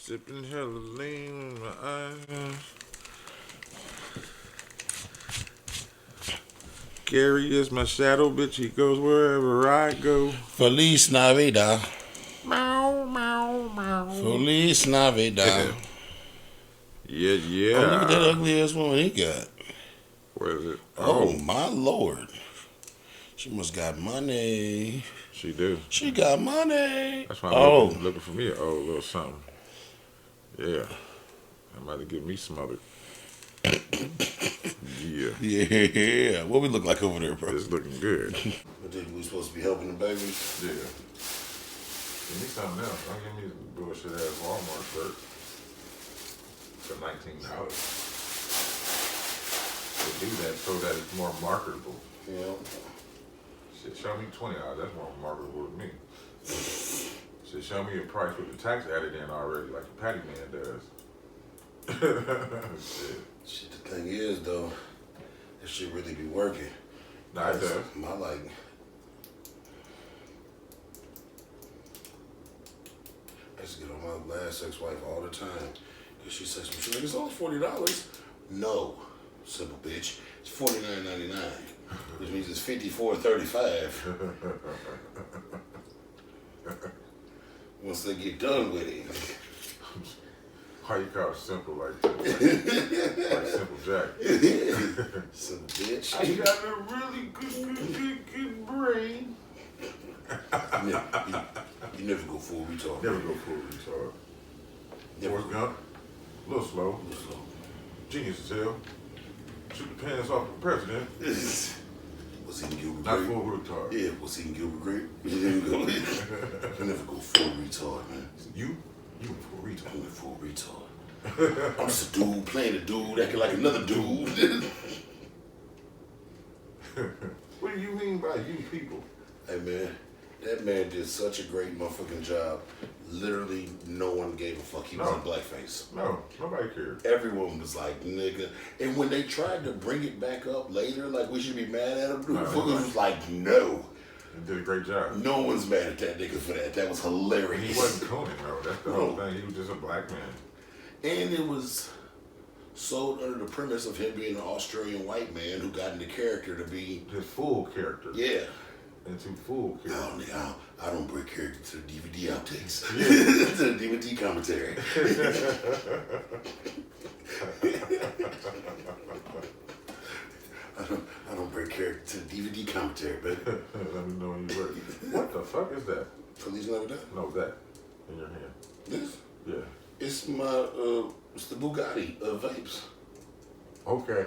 Sipping hella lean in my eyes. Gary is my shadow, bitch. He goes wherever I go. Feliz Navidad. Meow, meow, meow. Feliz Navidad. Yeah. Oh, look at that ugly ass woman he got. Where is it? Oh, my lord. She must got money. She do. She got money. That's why I'm looking for me a little something. Yeah. I'm about to give me some other. Yeah. Yeah. What we look like over there, bro? It's looking good. But then we supposed to be helping the babies? Yeah. Give me something else. Don't give me this bullshit ass Walmart shirt for $19. To do that so that it's more marketable. Yeah. Shit, show me $20. That's more marketable to me. Shit, show me a price with the tax added in already, like the Patty Man does. Shit, the thing is, though, this shit really be working. Nah, it does. My, like, I used to get on my last ex-wife all the time. Because she says, she's like, it's only $40. No, simple bitch. It's $49.99. Which means it's $54.35. Once they get done with it. Why you call it simple like that? Like Simple Jack. Simple bitch. I got a really good brain. You never go full retard. Never go full retard. Forrest Gump, a little slow. Genius as hell. Shoot the pants off the president. Was he in Gilbert Not Grape? full retard. Yeah, was he in Gilbert Grape? You never go full retard, man. You went full retard. I went full retard. I'm just a dude playing a dude, acting like another dude. What do you mean by you people? Hey, man, that man did such a great motherfucking job. Literally, no one gave a fuck. He was in blackface. No, nobody cared. Everyone was like, nigga. And when they tried to bring it back up later, like we should be mad at him, the motherfuckers was like, no. He did a great job. No one's mad at that nigga for that. That was hilarious. He wasn't Conan, though. That's the whole thing. He was just a black man. And it was sold under the premise of him being an Australian white man who got into character to be his full character. Yeah. Into full character. No, nigga, I don't break character to the DVD outtakes. To the DVD commentary. I don't break character to the DVD commentary, baby. Let me know when you ready. What the fuck is that? Feliz Navidad? No, that in your hand. This? Yeah. It's it's the Bugatti of vapes. Okay.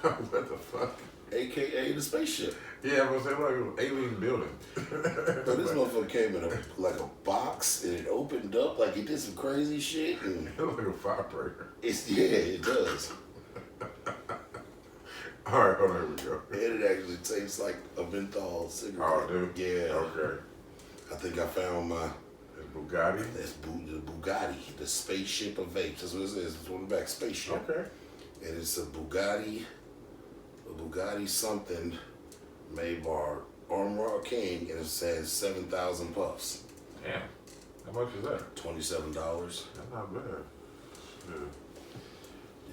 What the fuck? AKA the spaceship. Yeah, I'm gonna say like an alien building. So this motherfucker came in a box and it opened up like he did some crazy shit. And it looks like a firebreaker. It does. All right, hold on, here we go. And it actually tastes like a menthol cigarette. Oh, dude. Yeah. Okay. I think I found my. Bugatti? That's the Bugatti, the spaceship of vapes. That's what it says. It's on the back, spaceship. Okay. And it's a Bugatti something made by Armor King, and it says 7,000 puffs. Damn. How much is that? $27. That's not bad.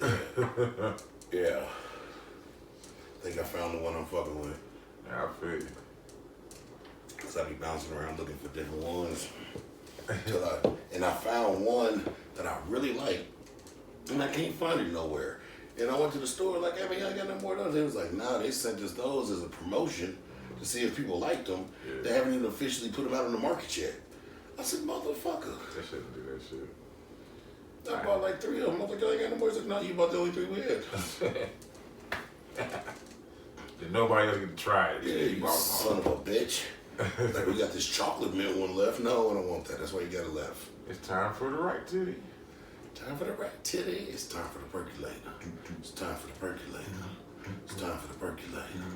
Yeah. Yeah. I think I found the one I'm fucking with. Yeah, I feel you. Because I be bouncing around looking for different ones. And I found one that I really like, and I can't find it nowhere. And I went to the store like, hey man, I got no more of those. They was like, nah, they sent us those as a promotion to see if people liked them. Yeah. They haven't even officially put them out on the market yet. I said, motherfucker. They shouldn't do that shit. I bought like 3 of them. I was like, I ain't got no more. He's like, no, you bought the only 3 we had. Did nobody else get to try it? Yeah, you son of a bitch. Like, we got this chocolate mint one left. No, I don't want that. That's why you got it left. It's time for the right titty. Time for the right titty. It's time for the percolator. It's time for the percolator. It's time for the percolator.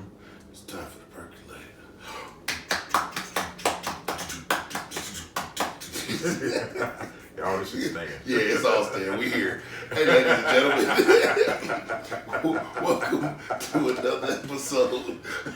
It's time for the percolator. All this shit's staying. Yeah, it's all staying. We here. Hey, ladies and gentlemen. Welcome to another episode of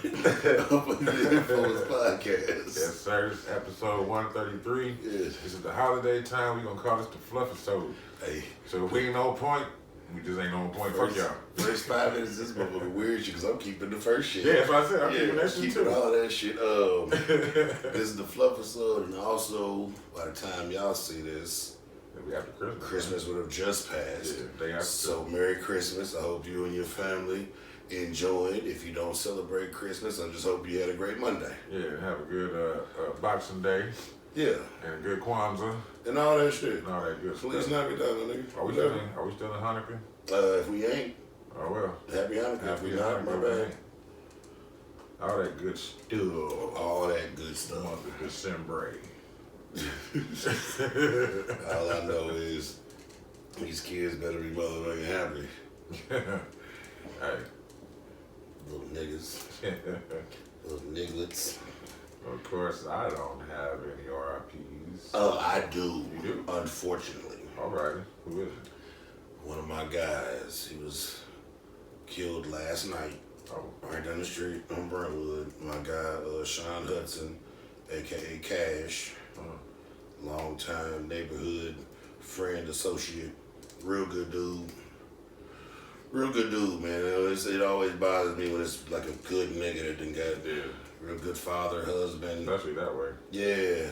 the Influence Podcast. Yes, sir. This is episode 133. Yes. This is the holiday time. We're going to call this the fluff episode. Hey. So if we ain't on point, we just ain't on point. Fuck y'all. First 5 minutes, this motherfucker weird shit because I'm keeping the first shit. Yeah, that's what I said. I'm keeping that shit keeping too. all that shit. This is the fluff episode, and also by the time y'all see this, We after Christmas. Christmas would have just passed. Yeah, day after. So Merry Christmas. I hope you and your family enjoyed. If you don't celebrate Christmas, I just hope you had a great Monday. Yeah, have a good Boxing Day. Yeah. And a good Kwanzaa. And all that shit. And all that good Please stuff. knock it down, nigga. Are we still in Hanukkah? If we ain't, Oh, well. happy Hanukkah. If we not, my Hanukkah, bad. All that good stuff. All that good stuff. Month of December. All I know is these kids better be motherfucking happy. Hey. Little niggas. Little nigglets. Of course, I don't have any RIPs. Oh, I do. You do? Unfortunately. All right. Who is it? One of my guys. He was killed last night. Oh. Right down the street on Brentwood. My guy, Sean Hudson, a.k.a. Cash. Long time neighborhood friend, associate. Real good dude. Real good dude, man. It always bothers me when it's like a good nigga that done got real good father, husband. Especially that way. Yeah.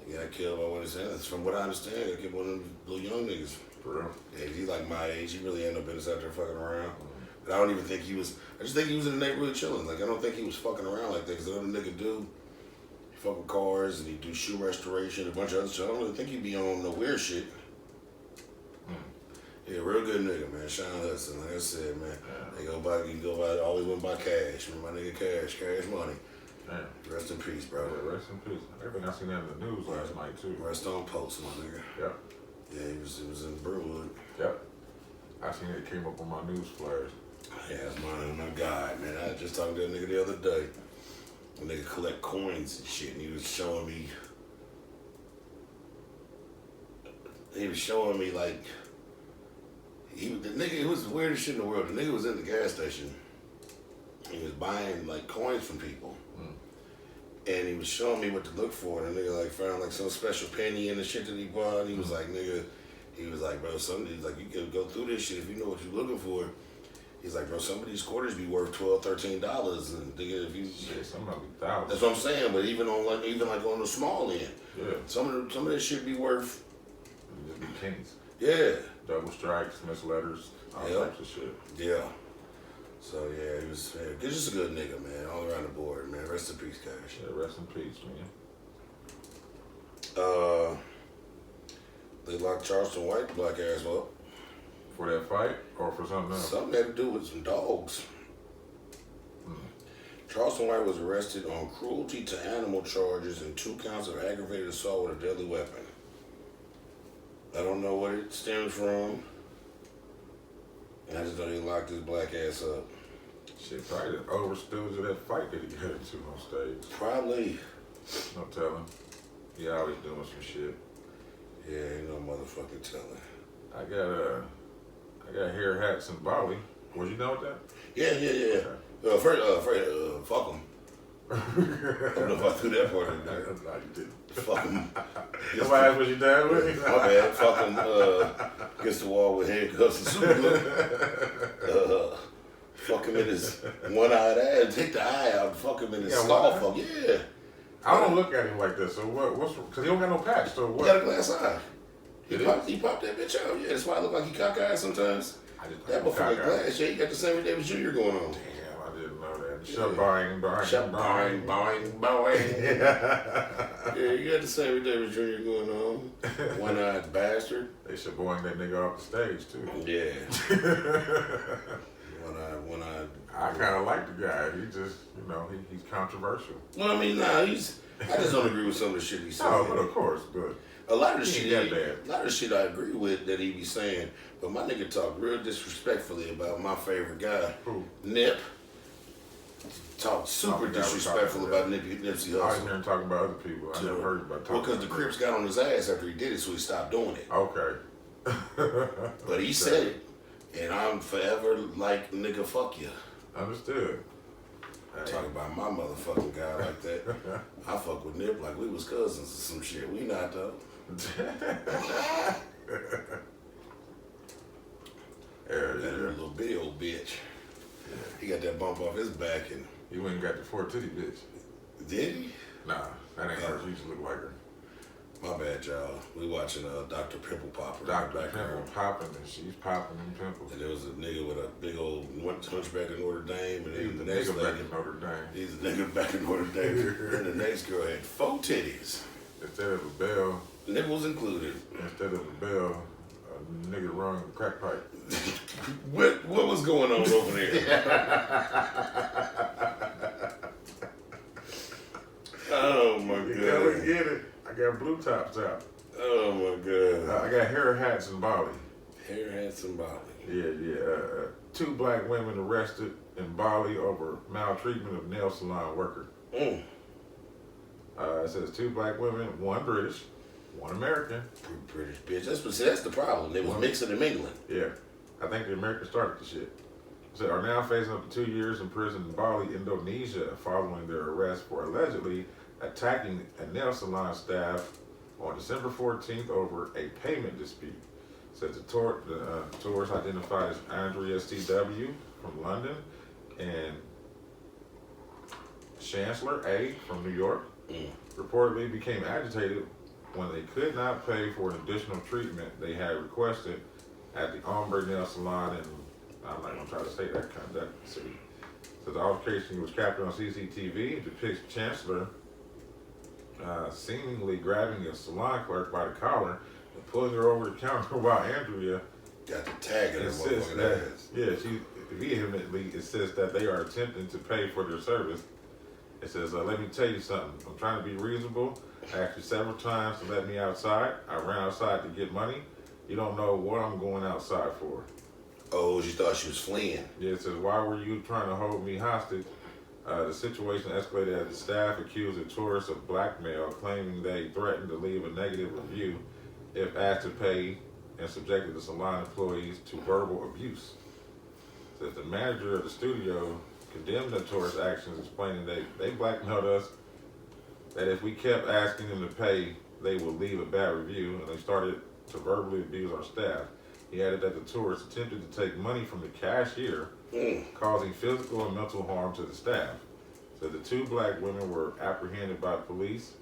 He got killed by what he said. From what I understand, he killed one of them little young niggas. For real. Yeah, he's like my age. He really ain't no business out there fucking around. But I don't even think he was. I just think he was in the neighborhood chilling. Like, I don't think he was fucking around like that. Because the other nigga do. He fuck with cars and he do shoe restoration, a bunch of other shit. I don't really think he'd be on no weird shit. Yeah, real good nigga, man. Sean Hudson, like I said, man. He always went by Cash. Remember my nigga Cash Money. Damn. Rest in peace, bro. Yeah, rest in peace. Everything I seen that in the news last night, too. Rest on post, my nigga. Yep. Yeah, he was in Brentwood. Yep. I seen it came up on my news flares. Yeah, that's my guy, man. I was just talking to that nigga the other day. A nigga collect coins and shit, and he was showing me like it was the weirdest shit in the world. The nigga was in the gas station. He was buying like coins from people. And he was showing me what to look for, and the nigga like found like some special penny in the shit that he bought, and he was like, nigga, bro, he's like, you can go through this shit if you know what you're looking for. He's like, bro, some of these quarters be worth $12, $13, and nigga, if you Shit, some of them be thousands. that's what I'm saying. But even on on the small end, Yeah. some of that shit be worth, It just be pennies. yeah, Double strikes, misletters, all types of shit. yeah. So yeah, he was just a good nigga, man, all around the board, man. Rest in peace, Cash. Yeah, rest in peace, man. They locked Charleston White black ass up. For that fight or for something else? Something had to do with some dogs. Charleston White was arrested on cruelty to animal charges and 2 counts of aggravated assault with a deadly weapon. I don't know what it stems from. And I just know they locked his black ass up. Shit, probably the overstooge of that fight that he got into on stage. Probably. No telling. He always doing some shit. Yeah, ain't no motherfucking telling. I got hair hats in Bali. Was you done with that? Yeah. Fuck him. I don't know if I threw that part in there. No, you didn't. Fuck him. Nobody asked what you done with? My bad. Fuck him. Against the wall with handcuffs and super glue. Fuck him in his one-eyed ass. Take the eye out and fuck him in his skull. Fuck. Yeah. I don't look at him like this. So what's because he don't got no patch. So He what? got a glass eye. He popped that bitch out. Yeah, that's why I look like he cockeyed sometimes. That motherfucker glass. Yeah, he got the Sammy Davis Jr. going on. Damn, I didn't know that. Shut boing. Yeah, you got the Sammy Davis Jr. going on. One-eyed bastard. They should boing that nigga off the stage too. Yeah. One-eyed. I kind of like the guy. He just, he's controversial. Well, I mean, I just don't agree with some of the shit he's saying. No, but of course, but a lot of the he shit, ain't that bad. a lot of the shit I agree with that he be saying, but my nigga talk real disrespectfully about my favorite guy, Who? Nip. talk super disrespectful about Nipsey I was Hussle. hearing talking about other people. I never heard about talking. Well, because the Crips got on his ass after he did it, so he stopped doing it. Okay. But he said it, and I'm forever like, nigga, fuck you. Understood. Hey. Talking about my motherfucking guy like that. I fuck with Nip like we was cousins or some shit. We not though. That little bitty old bitch. Yeah. He got that bump off his back and he went and got the 4 titty bitch. Did he? Nah, that ain't her. She used to look like her. My bad, y'all. We watching Dr. Pimple Popper. Dr. Pimple popping, and she's popping them pimples. And there was a nigga with a big old hunchback in Notre Dame, and he's the next nigga back in Notre Dame. He's a nigga back in Notre Dame. And the next girl had 4 titties. Instead of a bell, nipples included. Instead of a bell, a nigga rung a crack pipe. What was going on over there? Oh my god! You gotta get it. I got blue tops out. Oh my god! I got hair hats in Bali. Hair hats in Bali. Yeah. 2 black women arrested in Bali over maltreatment of nail salon worker. It says 2 black women, 1 British, 1 American. British bitch. That's the problem. They was mixing and mingling. Yeah. I think the Americans started the shit. So are now facing up to 2 years in prison in Bali, Indonesia, following their arrest for allegedly attacking a nail salon staff on December 14th over a payment dispute. Says the tourist identified as Andrea C.W. from London and Chancellor A. from New York reportedly became agitated when they could not pay for an additional treatment they had requested at the Ombre Nail Salon in, I'm not going to try to say that kind of that city. So the altercation was captured on CCTV. It depicts Chancellor seemingly grabbing a salon clerk by the collar and pulling her over the counter while Andrea got the tag in her motherfucking ass. Yeah, she vehemently insists that they are attempting to pay for their service. It says, let me tell you something. I'm trying to be reasonable. I asked you several times to let me outside. I ran outside to get money. You don't know what I'm going outside for. Oh, she thought she was fleeing. Yeah, it says, why were you trying to hold me hostage? The situation escalated as the staff accused the tourists of blackmail, claiming they threatened to leave a negative review if asked to pay, and subjected the salon employees to verbal abuse. It says the manager of the studio condemned the tourist actions, explaining they blackmailed us, that if we kept asking them to pay, they would leave a bad review, and they started to verbally abuse our staff. He added that the tourists attempted to take money from the cashier, causing physical and mental harm to the staff. So the 2 black women were apprehended by police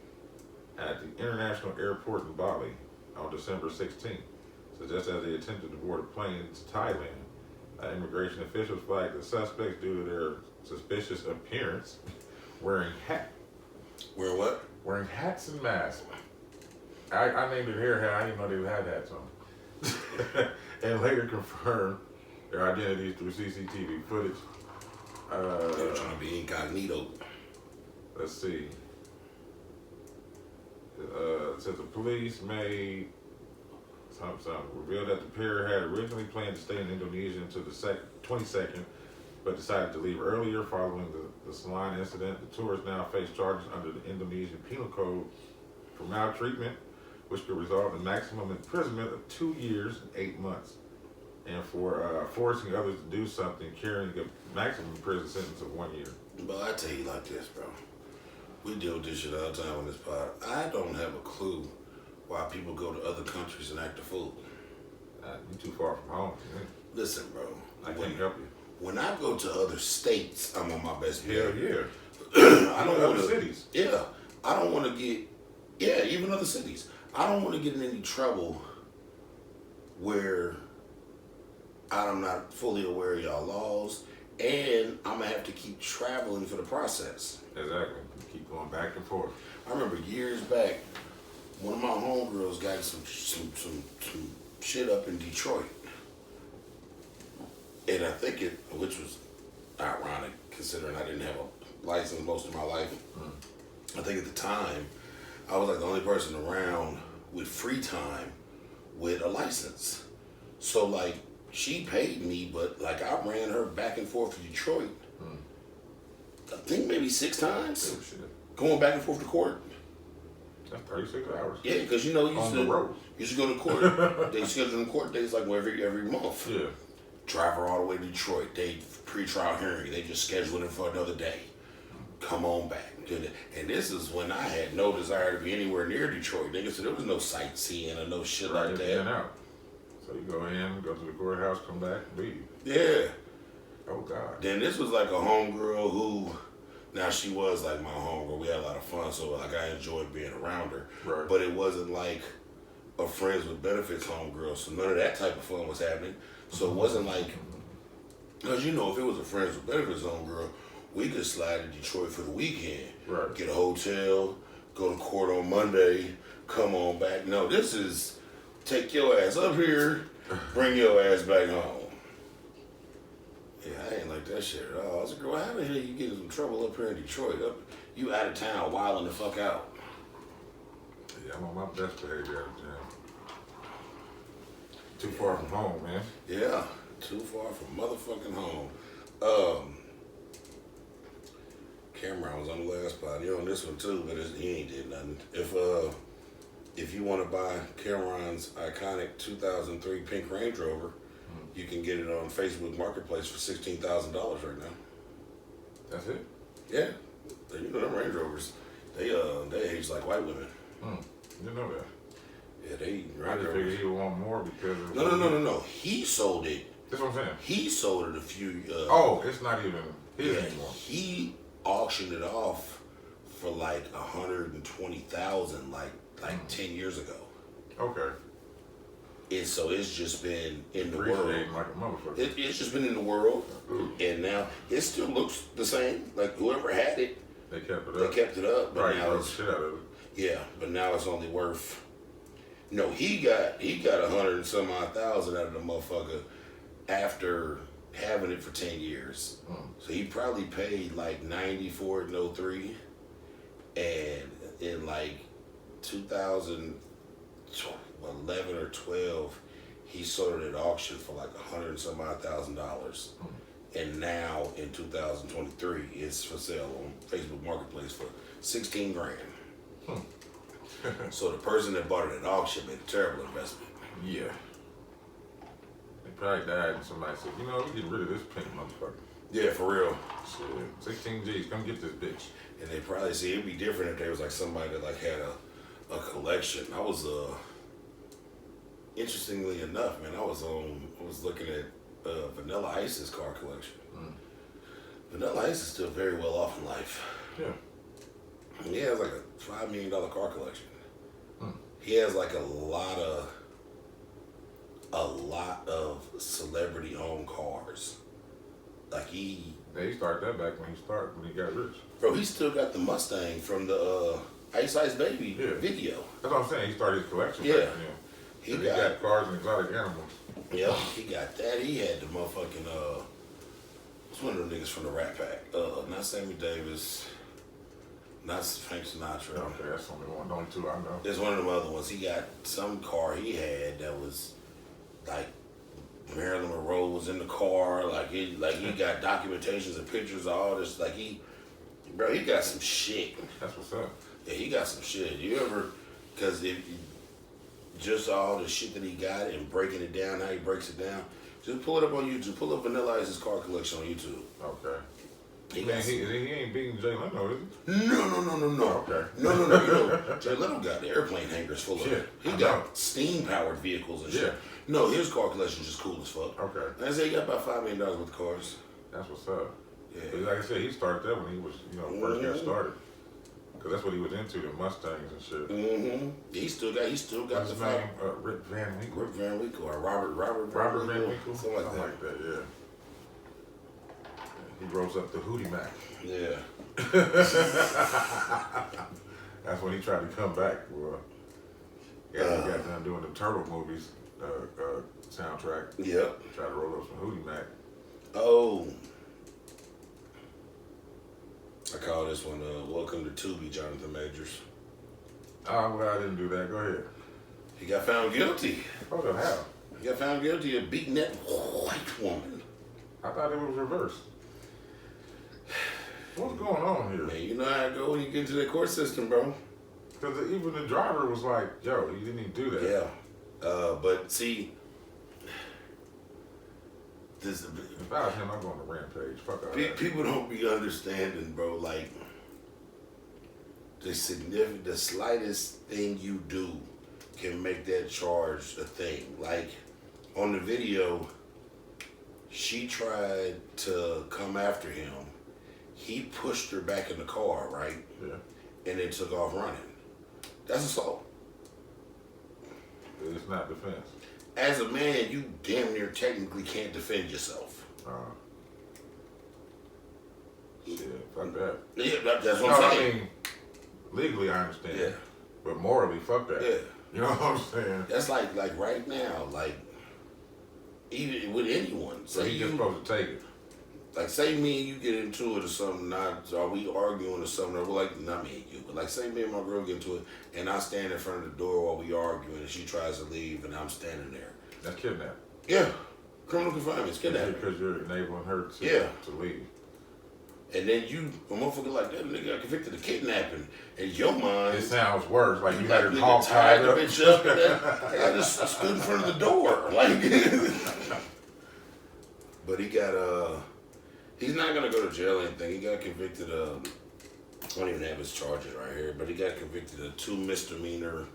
at the international airport in Bali on December 16th. So just as they attempted to board a plane to Thailand, immigration officials flagged the suspects due to their suspicious appearance, wearing hats. Wearing what? Wearing hats and masks. I named it hair hat. I didn't know they had hats on. And later confirmed their identities through CCTV footage. They were trying to be incognito. Let's see. It says the police made something revealed that the pair had originally planned to stay in Indonesia until the 22nd, but decided to leave earlier following the salon incident. The tourists now face charges under the Indonesian Penal Code for maltreatment, which could result in maximum imprisonment of 2 years and 8 months, and for forcing others to do something, carrying a maximum prison sentence of 1 year. But I tell you like this, bro. We deal with this shit all the time on this pod. I don't have a clue why people go to other countries and act a fool. You're too far from home. Man. Listen, bro. I can't help you. When I go to other states, I'm on my best behavior. Hell yeah. I don't want other cities. Yeah. I don't want to get, even other cities. I don't want to get in any trouble where I'm not fully aware of y'all laws, and I'm going to have to keep traveling for the process. Exactly. Keep going back and forth. I remember years back, one of my homegirls got some shit up in Detroit. And I think which was ironic considering I didn't have a license most of my life. I think at the time, I was like the only person around with free time with a license. So like, she paid me, but like I ran her back and forth to Detroit. I think maybe 6 times. Oh, shit. Going back and forth to court. That's 36 hours. Yeah, because you know you On the road. used to go to court. They schedule court days like every month. Yeah. Drive her all the way to Detroit. They pre-trial hearing. They just schedule it for another day. Come on back. And this is when I had no desire to be anywhere near Detroit. Nigga, so there was no sightseeing or no shit like that. In and out. So you go in, go to the courthouse, come back, leave. Yeah. Oh God. Then this was like a homegirl who, now she was like my homegirl. We had a lot of fun, so like I enjoyed being around her. Right. But it wasn't like a friends with benefits homegirl, so none of that type of fun was happening. So it wasn't like, because you know, if it was a friends with benefits homegirl, we could slide to Detroit for the weekend, Right. Get a hotel, go to court on Monday, come on back. No, this is take your ass up here, bring your ass back home. Yeah, I ain't like that shit at all. I was like, girl, how the hell you get in some trouble up here in Detroit? You out of town, wilding the fuck out. Yeah, I'm on my best behavior out of town. Too far from home, man. Yeah, too far from motherfucking home. Cameron was on the last spot. You're on this one too, but he ain't did nothing. If you want to buy Cameron's iconic 2003 pink Range Rover, you can get it on Facebook Marketplace for $16,000 right now. That's it? Yeah, you know them Range Rovers, they age like white women. You know that. Yeah, they. I just figured he would want more because of No. He sold it. That's what I'm saying. He sold it a few. It's not even his anymore. He auctioned it off for like $120,000, like 10 years ago. Okay. And so it's just been in the world. Appreciating like a motherfucker. It's just been in the world, and now it still looks the same. Like whoever had it, They kept it they up. kept it up. But Right, now broke it's shit out of it. yeah. But now it's only worth. No, he got 100 and some odd thousand out of the motherfucker after having it for 10 years. So he probably paid like 90 for it in 03, and in like 2011 or 12, he sold it at auction for like 100 and some odd $1,000. And now in 2023, it's for sale on Facebook Marketplace for 16 grand. So the person that bought it at auction made a terrible investment. Yeah. They probably died and somebody said, you know, we get rid of this pink motherfucker. Yeah, for real. Shit. 16 G's, come get this bitch. And they probably see it'd be different if there was like somebody that like had a collection. I was interestingly enough, man, I was looking at Vanilla Ice's car collection. Vanilla Ice is still very well off in life. Yeah. He has like a $5 million car collection. He has like a lot of celebrity owned cars. Like he started that back when he got rich. Bro, he still got the Mustang from the Ice Ice Baby video. That's what I'm saying. He started his collection. Yeah. Back then. He got cars and exotic animals. Yeah, he got that. He had the motherfucking what's one of them niggas from the Rat Pack? Not Sammy Davis, not Frank Sinatra. Okay, that's only only two I know. There's one of them other ones. He got some car he had that was like Marilyn Monroe was in the car. Like he got documentations and pictures of all this. Like he got some shit. That's what's up. Yeah, he got some shit. You ever, because if just all the shit that he got and breaking it down, how he breaks it down, just pull it up on YouTube. Pull up Vanilla Ice's car collection on YouTube. Okay. He ain't beating Jay Leno, is he? No. Okay. No. You know, Jay Leno got the airplane hangars full of shit. He got steam-powered vehicles and shit. Yeah. No, his car collection is just cool as fuck. Okay. I say he got about $5 million worth of cars. That's what's up. Yeah. But like I said, he started that when he was, first got started. Because that's what he was into, the Mustangs and shit. Mm-hmm. He still got What's the his name? Rick Van Winkle. Rick Van Winkle or Robert Van Winkle? Something like that. Yeah. He rose up the Hootie Mac. Yeah. That's when he tried to come back. Well, he got done doing the Turtle movies soundtrack. Yep. Tried to roll up some Hootie Mac. Oh. I call this one Welcome to Tubi, Jonathan Majors. Oh, well, I didn't do that. Go ahead. He got found guilty. Hold on, how? He got found guilty of beating that white woman. I thought it was reversed. What's going on here? Man, you know how it go when you get into the court system, bro. Because even the driver was like, yo, you didn't even do that. Yeah. But see, this. If I was him, I'm going to Rampage. Fuck all that. People don't be understanding, bro. Like, the slightest thing you do can make that charge a thing. Like, on the video, she tried to come after him. He pushed her back in the car, right? Yeah. And then took off running. That's assault. It's not defense. As a man, you damn near technically can't defend yourself. Shit, fuck that. Yeah, that's what I'm saying. I mean, legally I understand. Yeah. But morally, fuck that. Yeah. You know what I'm saying? That's like right now, like, even with anyone. So you just supposed to take it. Like, say me and you get into it or something, are we arguing or something? Or we're like, not me and you, but like, say me and my girl get into it, and I stand in front of the door while we arguing, and she tries to leave, and I'm standing there. That's kidnapping. Yeah. Criminal confinement. It's kidnapping. Because you're enabling her to leave. And then a motherfucker like that nigga got convicted of kidnapping. In your mind, it sounds worse. Like you had her all tied the up. bitch up, and then I just stood in front of the door, like. But he got he's not gonna go to jail or anything. He got convicted of. I don't even have his charges right here, but he got convicted of 2 misdemeanor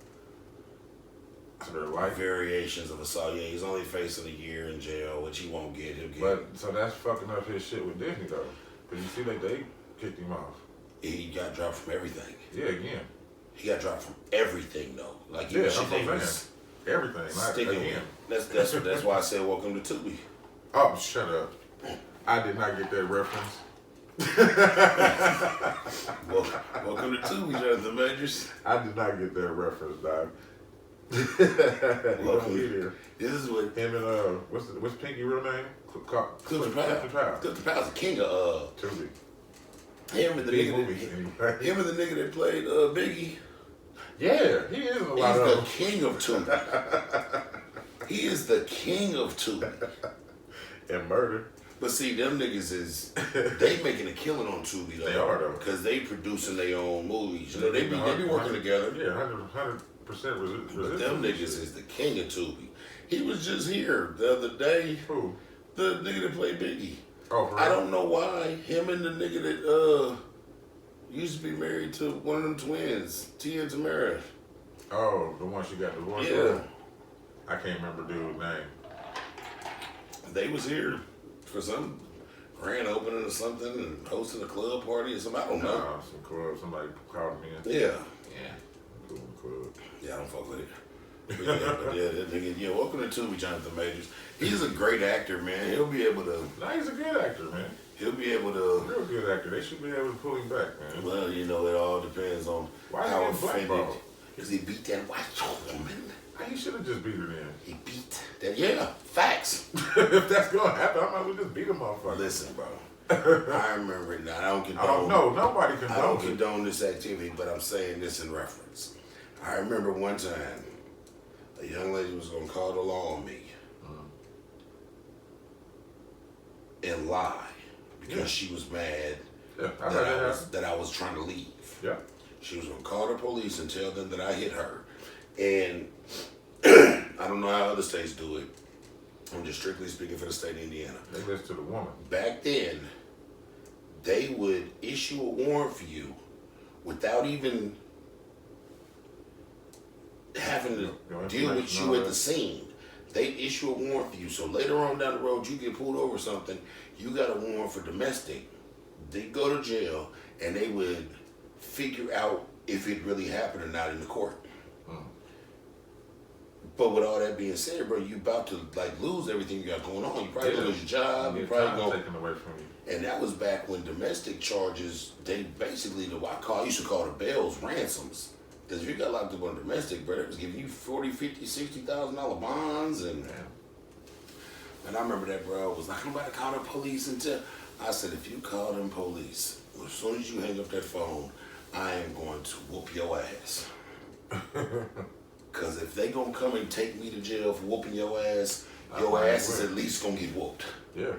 variations of assault. Yeah, he's only facing a year in jail, which he won't get. He'll get. But so that's fucking up his shit with Disney though. Cause you see they kicked him off. He got dropped from everything. Yeah, again. He got dropped from everything though. Like yeah, that's what I'm saying. Everything, not again. That's why I said welcome to Tubi. Oh, shut up. I did not get that reference. Welcome to Tubi, Jonathan Majors. I did not get that reference, dog. Welcome here. This is what him and what's Pinky real name? Clifton Powell. Clifton Powell's the king of Tubi. Him and the nigga that played Biggie. Yeah, he is a lot of. He's the king of Tubi. He is the king of Tubi. And murder. But see, them niggas they making a killing on Tubi though. They are though. Because they producing their own movies. You know, they be working together. Yeah, 100% resistance. But them niggas is the king of Tubi. He was just here the other day. Who? The nigga that played Biggie. Oh, for real? I don't know why. Him and the nigga that used to be married to one of them twins, Tia and Tamara. Oh, the one she got divorced with? I can't remember dude's name. They was here for some grand opening or something and hosting a club party or something. I don't know. Nah, some club. Somebody called me in. Yeah. Cool club. Yeah, I don't fuck with it. But that nigga, welcome to Tubi, Jonathan Majors. He's a great actor, man. He'll be able to. Nah, he's a good actor, man. He'll be able to. Real good actor. They should be able to pull him back, man. Well, you know, it all depends on how offended. Because he beat that white woman. He should have just beat her then. He beat that. Yeah, facts. If that's gonna happen, I might as well just beat him motherfucker. Listen, bro. I remember it now. I don't condone. Nobody condones I don't condone this activity, but I'm saying this in reference. I remember one time a young lady was gonna call the law on me and lie because she was mad that I was trying to leave. Yeah. She was gonna call the police and tell them that I hit her. And I don't know how other states do it. I'm just strictly speaking for the state of Indiana. They listen to the woman. Back then, they would issue a warrant for you without even having to deal with you at the scene. They'd issue a warrant for you. So later on down the road, you get pulled over or something, you got a warrant for domestic. They'd go to jail, and they would figure out if it really happened or not in the court. But with all that being said, bro, you about to like lose everything you got going on. You probably lose your job. You probably gonna taken away from you. And that was back when domestic charges, they basically I used to call the bells ransoms. Because if you got locked up on domestic, bro, it was giving you $40,000, $50,000, $60,000 bonds, and I remember that, bro. I was like, I'm about to call the police until I said, if you call them police, as soon as you hang up that phone, I am going to whoop your ass. Because if they gonna come and take me to jail for whooping your ass is at least gonna get whooped. Yeah.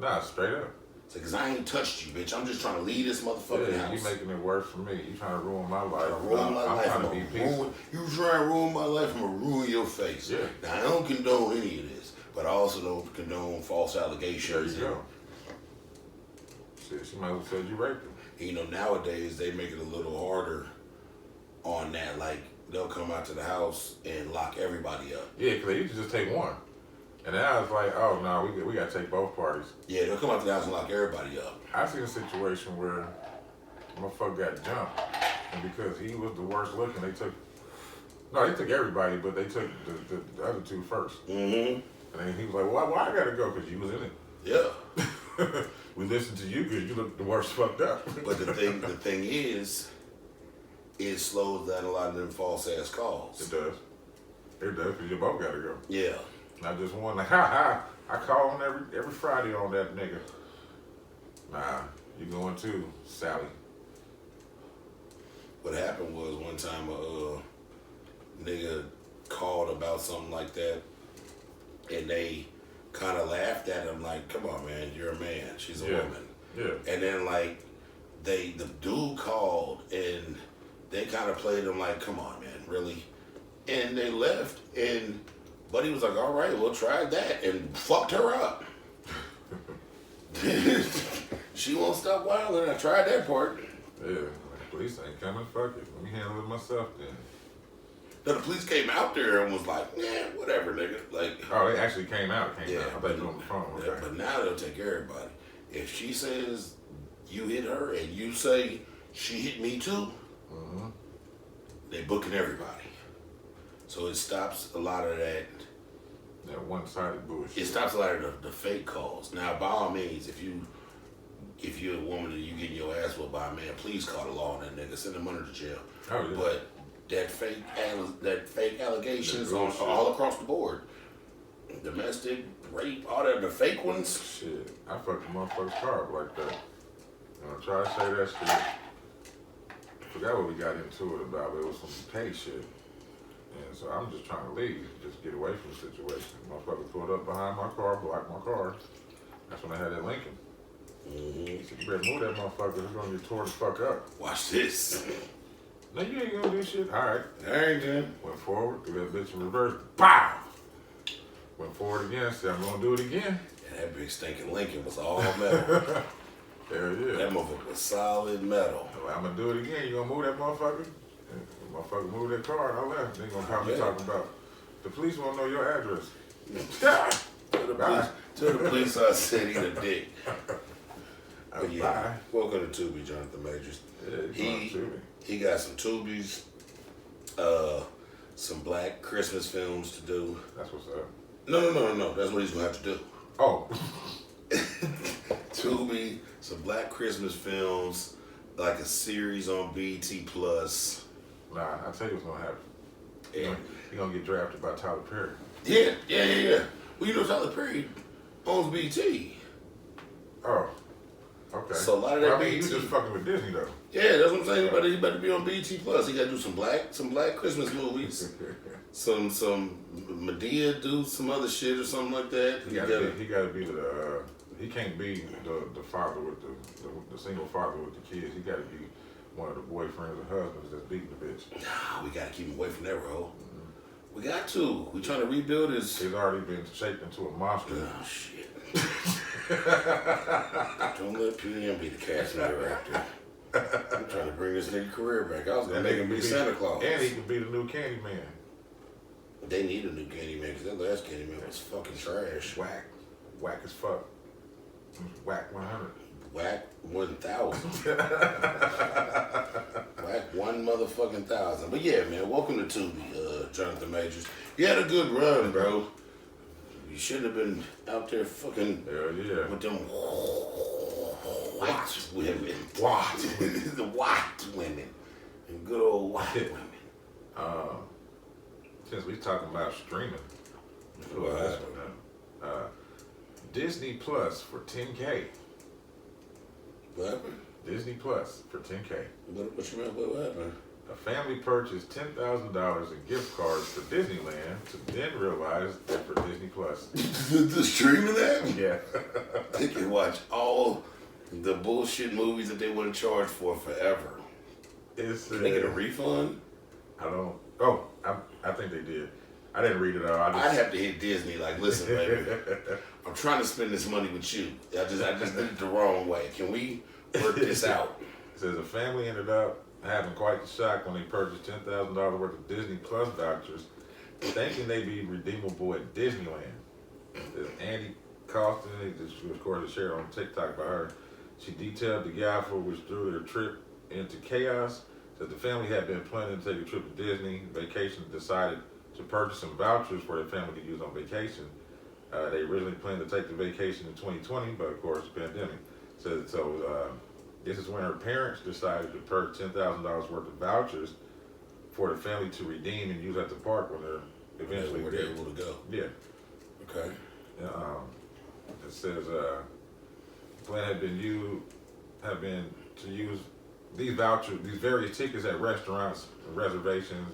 Nah, straight up. Because I ain't touched you, bitch. I'm just trying to leave this motherfucking house. You making it worse for me. You trying to ruin my life. I'm trying to be peaceful. You trying to ruin my life, I'm going to ruin your face. Yeah. Now, I don't condone any of this, but I also don't condone false allegations. There you go. Shit, she might have said you raped him. You know, nowadays, they make it a little harder on that. Like, they'll come out to the house and lock everybody up. Yeah, because they used to just take one. And now it's like, oh, no, we got to take both parties. Yeah, they'll come out to the house and lock everybody up. I seen a situation where a motherfucker got jumped, and because he was the worst looking, they took everybody, but they took the other two first. Mm-hmm. And then he was like, well, why I got to go? Because you was in it. Yeah. We listened to you because you look the worst fucked up. But the thing is, it slows down a lot of them false ass calls. It does. It does, because you both got to go. Yeah. Not just one, like, I call on every Friday on that nigga. Nah, you going too, Sally. What happened was one time a nigga called about something like that, and they kind of laughed at him like, come on, man, you're a man, she's a woman. Yeah. And then like, the dude called, and they kind of played him like, come on, man, really? And they left, and Buddy was like, all right, we'll try that, and fucked her up. She won't stop wilding. I tried that part. Yeah, like, police ain't coming, fuck it. Let me handle it myself then. Then the police came out there and was like, nah, whatever, nigga. Like, oh, they actually came out. I thought you were on the phone. Okay. Yeah, but now they'll take everybody. If she says you hit her and you say she hit me too, they booking everybody. So it stops a lot of that one-sided bullshit. It stops a lot of the fake calls. Now, by all means, if you're a woman and you getting your ass whooped by a man, please call the law on that nigga. Send him under the jail. Oh, yeah. But that fake allegations on all across the board, domestic rape, all that, the fake ones. Shit, I fucked a motherfucker's car up like that. And I tried to say that shit. I forgot what we got into it about, but it was some pay shit. And so I'm just trying to leave, just get away from the situation. Motherfucker pulled up behind my car, blocked my car. That's when I had that Lincoln. He said, you better move that motherfucker, it's gonna get tore the fuck up. Watch this. No, you ain't gonna do shit. All right. All right, then. Went forward, threw that bitch in reverse, pow! Went forward again, said I'm gonna do it again. And that big stinking Lincoln was all metal. Hell yeah. That motherfucker was solid metal. I'm gonna do it again. You gonna move that motherfucker? And the motherfucker moved that car and I left. They gonna call me talking about, the police wanna know your address. To the police, I said eat a dick. But yeah, bye. Welcome to Tubi, Jonathan Majors. Yeah, he got some Tubies, some black Christmas films to do. That's what's up. No. That's what he's gonna have to do. Oh. Tubi, some black Christmas films, like a series on BT Plus. Nah, I'll tell you what's gonna happen. Yeah. He gonna get drafted by Tyler Perry. Yeah. Well, you know Tyler Perry owns BT. Oh. Okay. So a lot of that BT. BT. You just fucking with Disney though. Yeah, that's what I'm saying. He better be on BT Plus. He gotta do some black Christmas movies. some Medea do some other shit or something like that. He gotta be the he can't be the father with the single father with the kids. He gotta be one of the boyfriends or husbands that's beating the bitch. Nah, we gotta keep him away from that role. We got to. We trying to rebuild his. He's already been shaped into a monster. Oh shit. Don't let PM be the cast director. I'm trying to bring this nigga career back. I was gonna make him be Santa Claus. And he could be the new Candyman. They need a new Candyman because that last Candyman was fucking trash. Whack as fuck. Whack 100. Whack 1,000. Whack 1 motherfucking thousand. But yeah, man, welcome to Tubi, Jonathan Majors. You had a good run, bro. You shouldn't have been out there fucking with them white women. The white women. And good old white women. Since we talking about streaming, Disney Plus for $10K. What happened? Disney Plus for $10K. What you mean? What happened? A family purchased $10,000 in gift cards for Disneyland to then realize they're for Disney Plus. The streaming app? Yeah. They can watch all The bullshit movies that they want to charge for forever. Can they get a refund? I don't. Oh, I think they did. I didn't read it all. I'd have to hit Disney. Like, listen, baby, I'm trying to spend this money with you. I just did it the wrong way. Can we work this out? It says a family ended up having quite the shock when they purchased $10,000 worth of Disney Plus vouchers, thinking they'd be redeemable at Disneyland. Andy Costin, she of course shared on TikTok by her. She detailed the gaffer which threw their trip into chaos. Said the family had been planning to take a trip to Disney vacation, decided to purchase some vouchers for their family to use on vacation. They originally planned to take the vacation in 2020, but of course, the pandemic. So this is when her parents decided to purchase $10,000 worth of vouchers for the family to redeem and use at the park when they're eventually able to go. Yeah. Okay. It says the plan had been to use these vouchers, these various tickets at restaurants, reservations,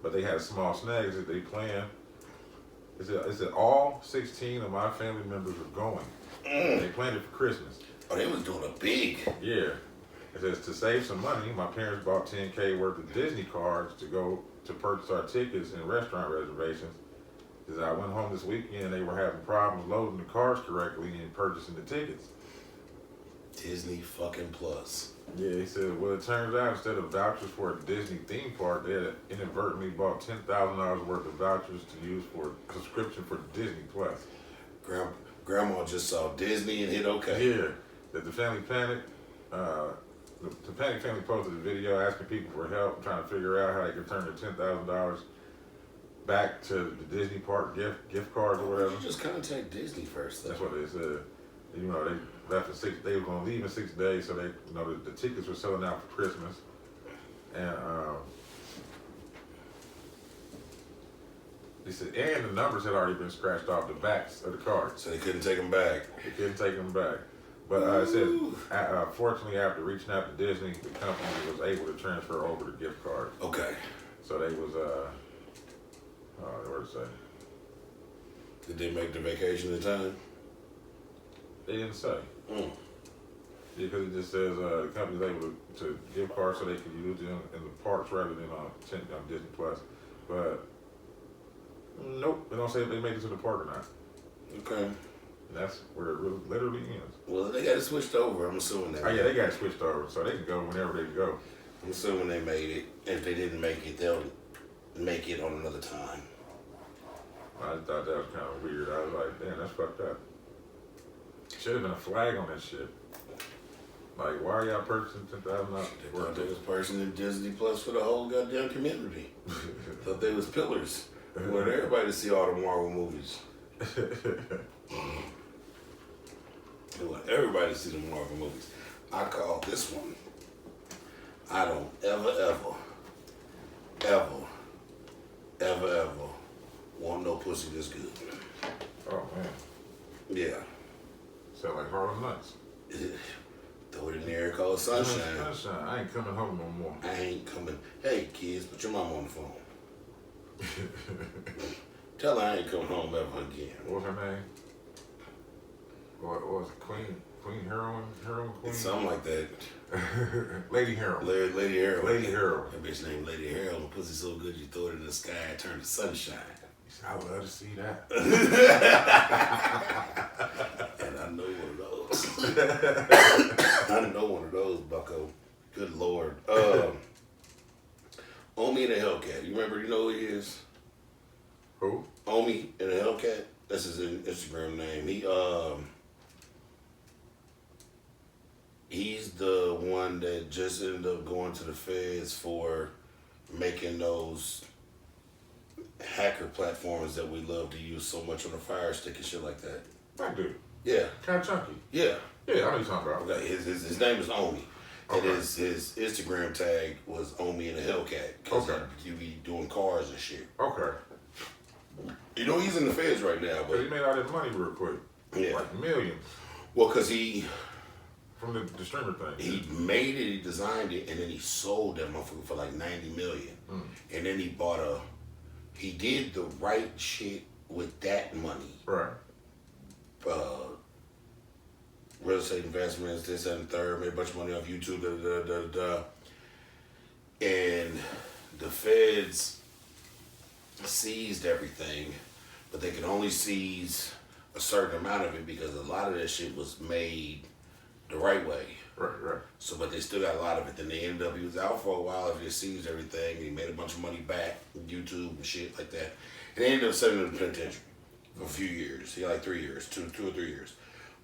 but they had small snags that they planned. It said all 16 of my family members are going. They planned it for Christmas. Oh, they was doing a big. Yeah. It says to save some money, my parents bought $10K worth of Disney cards to go to purchase our tickets and restaurant reservations. As I went home this weekend, they were having problems loading the cards correctly and purchasing the tickets. Disney fucking Plus. Yeah, he said, well, it turns out instead of vouchers for a Disney theme park, they had inadvertently bought $10,000 worth of vouchers to use for a subscription for Disney Plus. Grandma just saw Disney and hit okay. Yeah, that the family panicked. The panic family posted a video asking people for help, trying to figure out how they could turn their $10,000 back to the Disney park gift cards or whatever. You just contact Disney first, though. That's what they said. You know, they left in 6. They were going to leave in 6 days, so they, you know, the tickets were selling out for Christmas, and they said, and the numbers had already been scratched off the backs of the cards, so they couldn't take them back. They couldn't take them back. But it said, fortunately, after reaching out to Disney, the company was able to transfer over the gift cards. Okay. So they was what did it say? Did they make the vacation in time? They didn't say. Because it just says the company's able to give cards so they can use them in the parks rather than on Disney Plus. But nope, they don't say if they make it to the park or not. Okay. And that's where it really, literally ends. Well, they got it switched over. I'm assuming that. Oh yeah, they got it switched over, so they can go whenever they go. I'm assuming they made it. If they didn't make it, they'll make it on another time. I just thought that was kind of weird. I was like, damn, that's fucked up. Should have been a flag on that shit. Like, why are y'all purchasing $10,000? They thought they was purchasing Disney Plus for the whole goddamn community. Thought they was pillars. Wanted everybody to see all the Marvel movies. They want everybody to see the Marvel movies. I call this one. I don't ever want no pussy this good. Oh man. Yeah. Sound like Harlem Nights. Throw it in the air called sunshine. Sunshine. I ain't coming home no more. I ain't coming. Hey kids, put your mama on the phone. Tell her I ain't coming home ever again. What's her name? What was it? Queen Heroine Queen? Something like that. Lady Heroine. Lady Heroine. Lady Heroine. That bitch named Lady Heroine. The pussy so good you throw it in the sky and turn to sunshine. I would love to see that. And I know one of those. I know one of those, bucko. Good Lord. Omi and the Hellcat. You remember, you know who he is? Who? Omi and the Hellcat. That's his Instagram name. He's the one that just ended up going to the feds for making those hacker platforms that we love to use so much on the Fire Stick and shit like that. That dude. Yeah. Kind of chunky. Yeah. Yeah, I know you're talking about. Okay. His name is Omi. Okay. And his Instagram tag was Omi and the Hellcat. Because he be doing cars and shit. Okay. You know, he's in the feds right now. But he made all that money real quick. Yeah. Like millions. Well, because he... From the streamer thing. He made it, he designed it, and then he sold that motherfucker for like $90 million. And then he did the right shit with that money. Right. real estate investments, this and the third, made a bunch of money off YouTube, And the feds seized everything, but they could only seize a certain amount of it because a lot of that shit was made the right way. Right. So, but they still got a lot of it. Then they ended up, he was out for a while after they seized everything, and he made a bunch of money back on YouTube and shit like that. And they ended up sending him to the penitentiary for a few years. He had like 3 years, two or 3 years.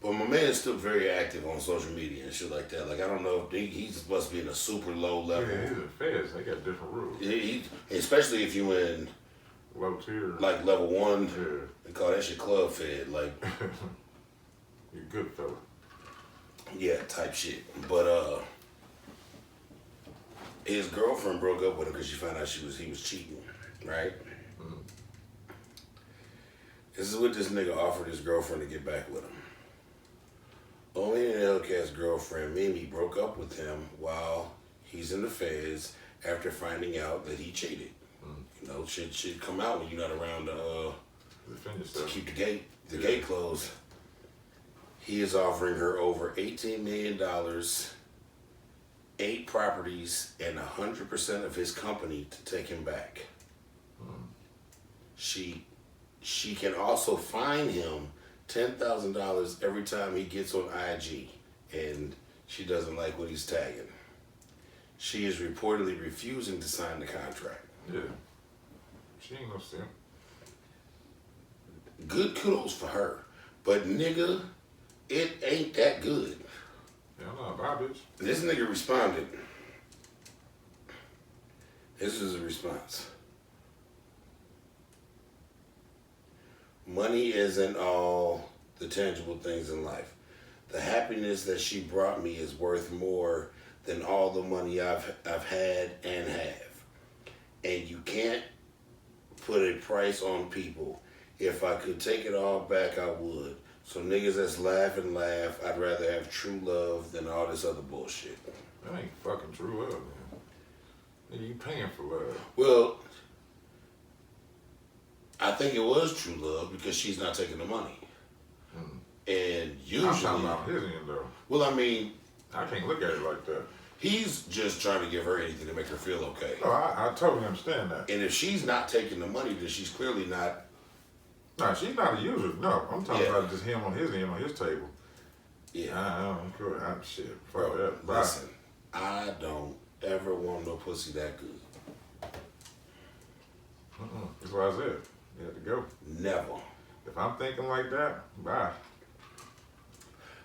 But my man is still very active on social media and shit like that. Like, I don't know if he's supposed to be in a super low level. Yeah, he's in feds. They got different rules. Especially if you in low tier, like level 1. Yeah. They call that shit club fed. Like, you're a good fella. Yeah, type shit. But his girlfriend broke up with him because she found out he was cheating, right? Mm-hmm. This is what this nigga offered his girlfriend to get back with him. Only an Hellcat's girlfriend, Mimi, broke up with him while he's in the feds after finding out that he cheated. Mm-hmm. You know, shit come out when you're not around to keep the gate closed. He is offering her over $18 million, 8 properties, and 100% of his company to take him back. Hmm. She can also fine him $10,000 every time he gets on IG, and she doesn't like what he's tagging. She is reportedly refusing to sign the contract. Yeah. She ain't no simp. Good kudos for her. But nigga, it ain't that good. Hell no, bye, bitch. This nigga responded. This is a response. Money isn't all the tangible things in life. The happiness that she brought me is worth more than all the money I've had and have. And you can't put a price on people. If I could take it all back, I would. So niggas that's laugh, I'd rather have true love than all this other bullshit. That ain't fucking true love, man. Nigga, you paying for love. Well, I think it was true love because she's not taking the money. Hmm. And usually... I'm talking about his end, though. Well, I mean... I can't look at it like that. He's just trying to give her anything to make her feel okay. No, I totally understand that. And if she's not taking the money, then she's clearly not... No, she's not a user. No, I'm talking about just him on his end, on his table. Yeah. I don't care. Shit. Fuck Bro, that. Bye. Listen, I don't ever want no pussy that good. That's what I said. You have to go. Never. If I'm thinking like that, bye.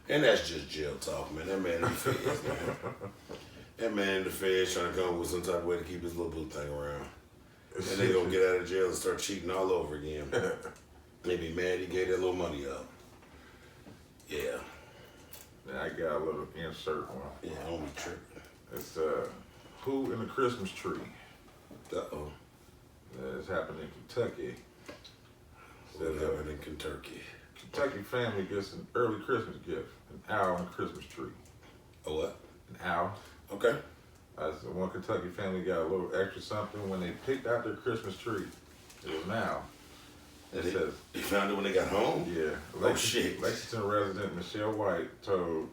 And that's just jail talk, man. That man in the feds, man. That man in the feds trying to come up with some type of way to keep his little boo thing around. And they gonna get out of jail and start cheating all over again. They be mad he gave that little money up. Yeah. Now I got a little insert one. Yeah, I don't be tripping. It's who in the Christmas tree? Uh-oh. It's happened in Kentucky. What happened in Kentucky? Kentucky family gets an early Christmas gift, an owl and a Christmas tree. A what? An owl. Okay. So one Kentucky family got a little extra something when they picked out their Christmas tree. It was an owl. It says they found it when they got home? Yeah. Oh shit. Lexington resident Michelle White told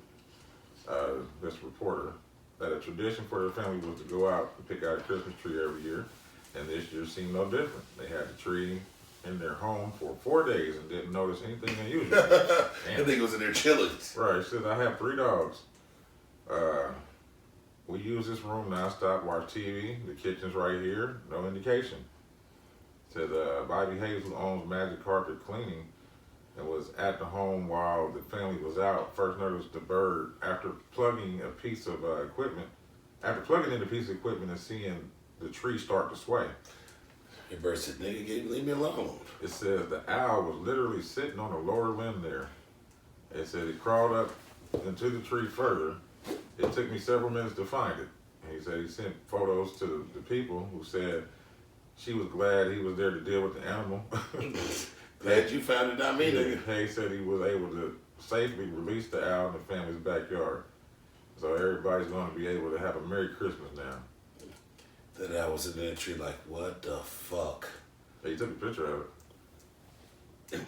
this reporter that a tradition for their family was to go out and pick out a Christmas tree every year, and this year seemed no different. They had the tree in their home for 4 days and didn't notice anything unusual. I think it was in their chillin'. Right. It says, I have 3 dogs. We use this room nonstop, watch TV. The kitchen's right here. No indication. Said Bobby Hazel owns Magic Carpet Cleaning and was at the home while the family was out. First noticed the bird after plugging in a piece of equipment and seeing the tree start to sway. The bird said, nigga, leave me alone. It says the owl was literally sitting on the lower limb there. It said it crawled up into the tree further. It took me several minutes to find it. And he said he sent photos to the people who said she was glad he was there to deal with the animal. Glad you found it, not me, nigga. Hay said he was able to safely release the owl in the family's backyard. So everybody's going to be able to have a Merry Christmas now. That owl was in that tree like, what the fuck? He took a picture of it.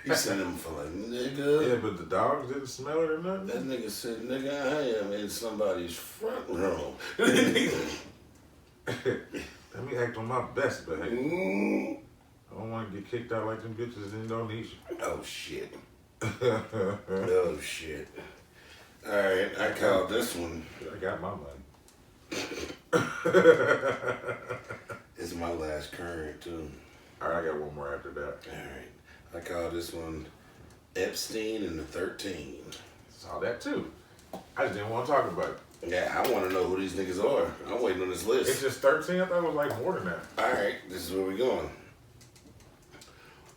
He sent him for like, nigga. Yeah, but the dogs didn't smell it or nothing. That nigga said, nigga, I am in somebody's front room. Let me act on my best behavior. I don't want to get kicked out like them bitches in Indonesia. Oh, shit. Oh, shit. All right, I called this one. I got my money. It's my last current, too. All right, I got one more after that. All right. I call this one Epstein and the 13. Saw that, too. I just didn't want to talk about it. Yeah, I want to know who these niggas are. I'm waiting on this list. It's just 13? I thought it was like more than that. All right, this is where we're going.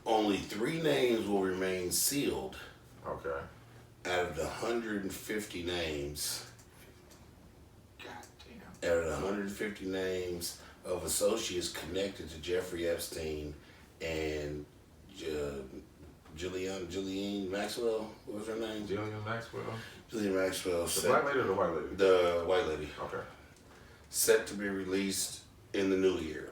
Only 3 names will remain sealed Okay. out of the 150 names. God damn. Out of the 150 names of associates connected to Jeffrey Epstein and Ghislaine Maxwell. What was her name? Jillian Maxwell? Ghislaine Maxwell. The black lady or the white lady? The white lady. Okay. Set to be released in the new year.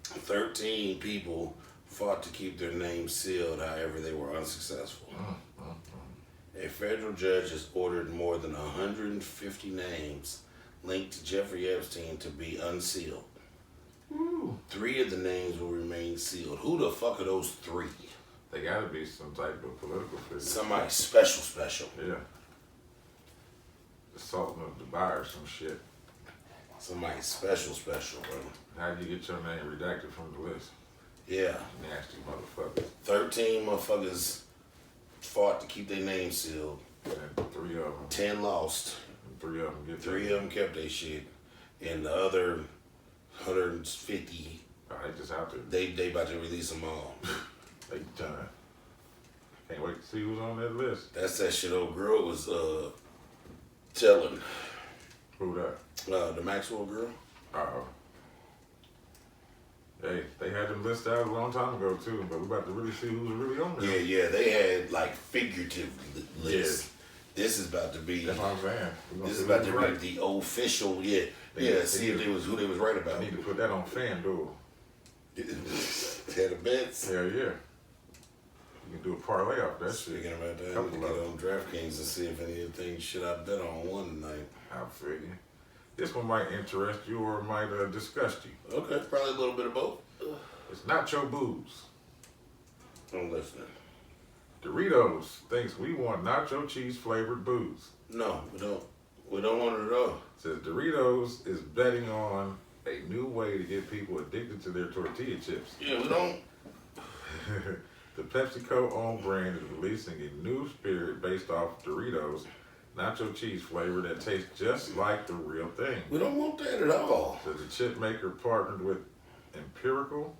13 people fought to keep their names sealed, however they were unsuccessful. A federal judge has ordered more than 150 names linked to Jeffrey Epstein to be unsealed. Ooh. 3 of the names will remain sealed. Who the fuck are those 3? They gotta be some type of political figure. Somebody special. Yeah. The Sultan of Dubai or some shit. Somebody special, bro. How do you get your name redacted from the list? Yeah. Nasty motherfuckers. 13 motherfuckers fought to keep their names sealed. And 3 of them. 10 lost. And 3 of them get 3 of them kept their shit. And the other 150, They just out there. they about to release them all. They done. Can't wait to see who's on that list. That's that shit old girl was telling. Who that? The Maxwell girl. Uh-oh. Hey, they had them listed out a long time ago too, but we about to really see who's really on there. Yeah, they had like figurative lists. Yeah. This is about to be. That's what I'm saying. This is about to be the official. Yeah. See if they was who they was right I about. need to put that on FanDuel. Had a bets. Hell yeah. You can do a parlay off that shit. Speaking about that, I Couple need to get of on DraftKings and see if any of the things should I bet on one tonight. I figure. This one might interest you or might disgust you. Okay, probably a little bit of both. It's Nacho Booze. I'm listening. Doritos thinks we want nacho cheese flavored booze. No, we don't. We don't want it at all. Says Doritos is betting on a new way to get people addicted to their tortilla chips. Yeah, we don't. The PepsiCo owned brand is releasing a new spirit based off Doritos nacho cheese flavor that tastes just like the real thing. We don't want that at all. So the chip maker partnered with Empirical.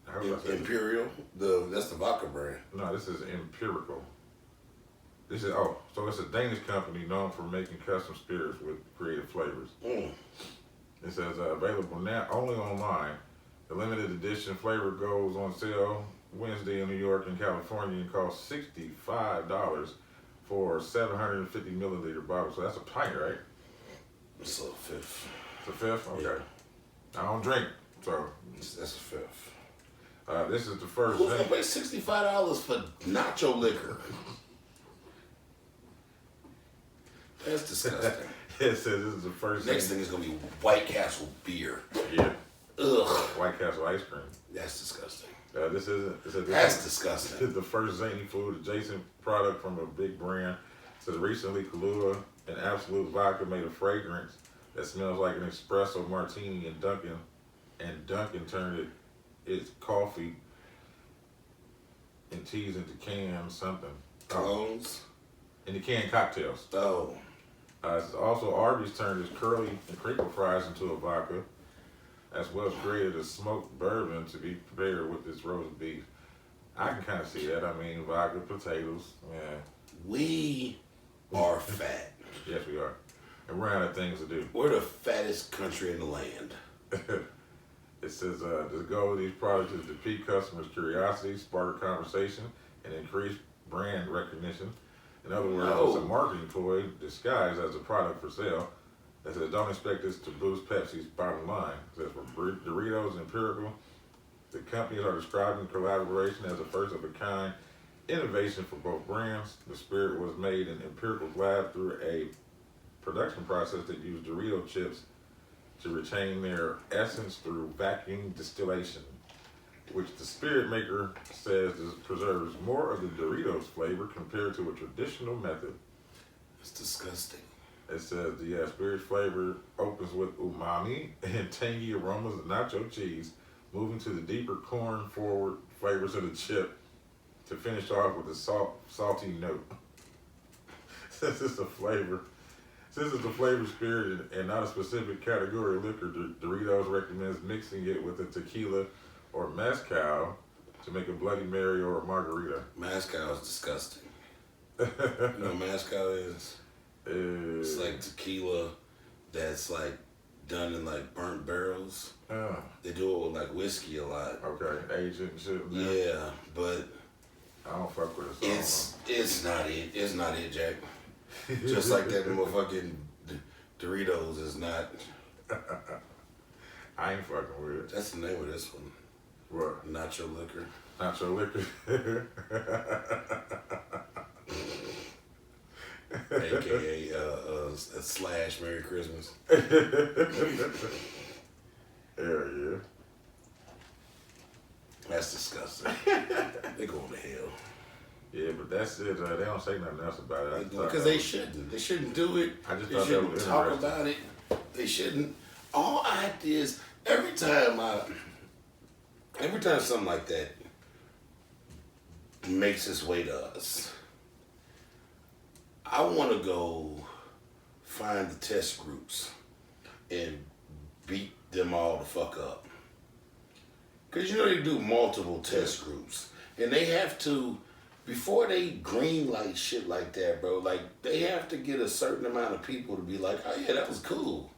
How do I say Imperial. That's the vodka brand. No, this is Empirical. This is so it's a Danish company known for making custom spirits with creative flavors. It says available now only online. The limited edition flavor goes on sale Wednesday in New York and California and costs $65 for a 750 milliliter bottle. So that's a pint, right? It's a fifth. It's a fifth? Okay. Yeah. I don't drink, so. That's a fifth. This is the first Who's gonna thing. pay $65 for Nacho Liquor? That's disgusting. It says this is the first Next thing is gonna be White Castle beer. Yeah. Ugh. White Castle ice cream. That's disgusting. This That's disgusting. This is the first zany food adjacent product from a big brand. Says recently Kahlua and Absolute Vodka made a fragrance that smells like an espresso martini, and Dunkin' turned its coffee and teas into canned something. Colognes? Into canned cocktails. Oh. Also, Arby's turned its curly and crinkle fries into a vodka, as well as created a smoked bourbon to be prepared with this roast beef. I can kind of see that. I mean, vodka, potatoes, yeah. We are fat. Yes, we are. And we're out of things to do. We're the fattest country in the land. It says the goal of these products is to pique customers' curiosity, spark a conversation, and increase brand recognition. In other words, it's a marketing toy disguised as a product for sale. That says don't expect this to boost Pepsi's bottom line. It says for Doritos, Empirical, The companies are describing the collaboration as a first of a kind innovation for both brands. The Spirit was made in empirical lab through a production process that used Dorito chips to retain their essence through vacuum distillation, which the Spirit maker says preserves more of the Doritos flavor compared to a traditional method. It's disgusting. It says the Spirit flavor opens with umami and tangy aromas of nacho cheese, moving to the deeper corn-forward flavors of the chip to finish off with a salty note. Since it's the flavor Spirit and not a specific category of liquor, Doritos recommends mixing it with a tequila or mezcal to make a Bloody Mary or a margarita. Mezcal is disgusting. You know what mezcal is? It's like tequila that's like done in like burnt barrels. They do it with like whiskey a lot. Okay, aged and shit. Yeah, but I don't fuck with it. It's not it. It's not it, Jack. Just like that motherfucking Doritos is not. I ain't fucking with it. That's the name of this one. What? Nacho Liquor. Nacho Liquor. AKA a slash Merry Christmas. Yeah. That's disgusting. They going to hell. Yeah, but that's it. They don't say nothing else about it. Because they shouldn't. They shouldn't do it. I just they thought shouldn't that was talk interesting. about it. They shouldn't. All I did is every time something like that makes its way to us, I want to go find the test groups and beat them all the fuck up. Because you know they do multiple test groups. And they have to, before they green light shit like that, bro, like they have to get a certain amount of people to be like, oh yeah, that was cool.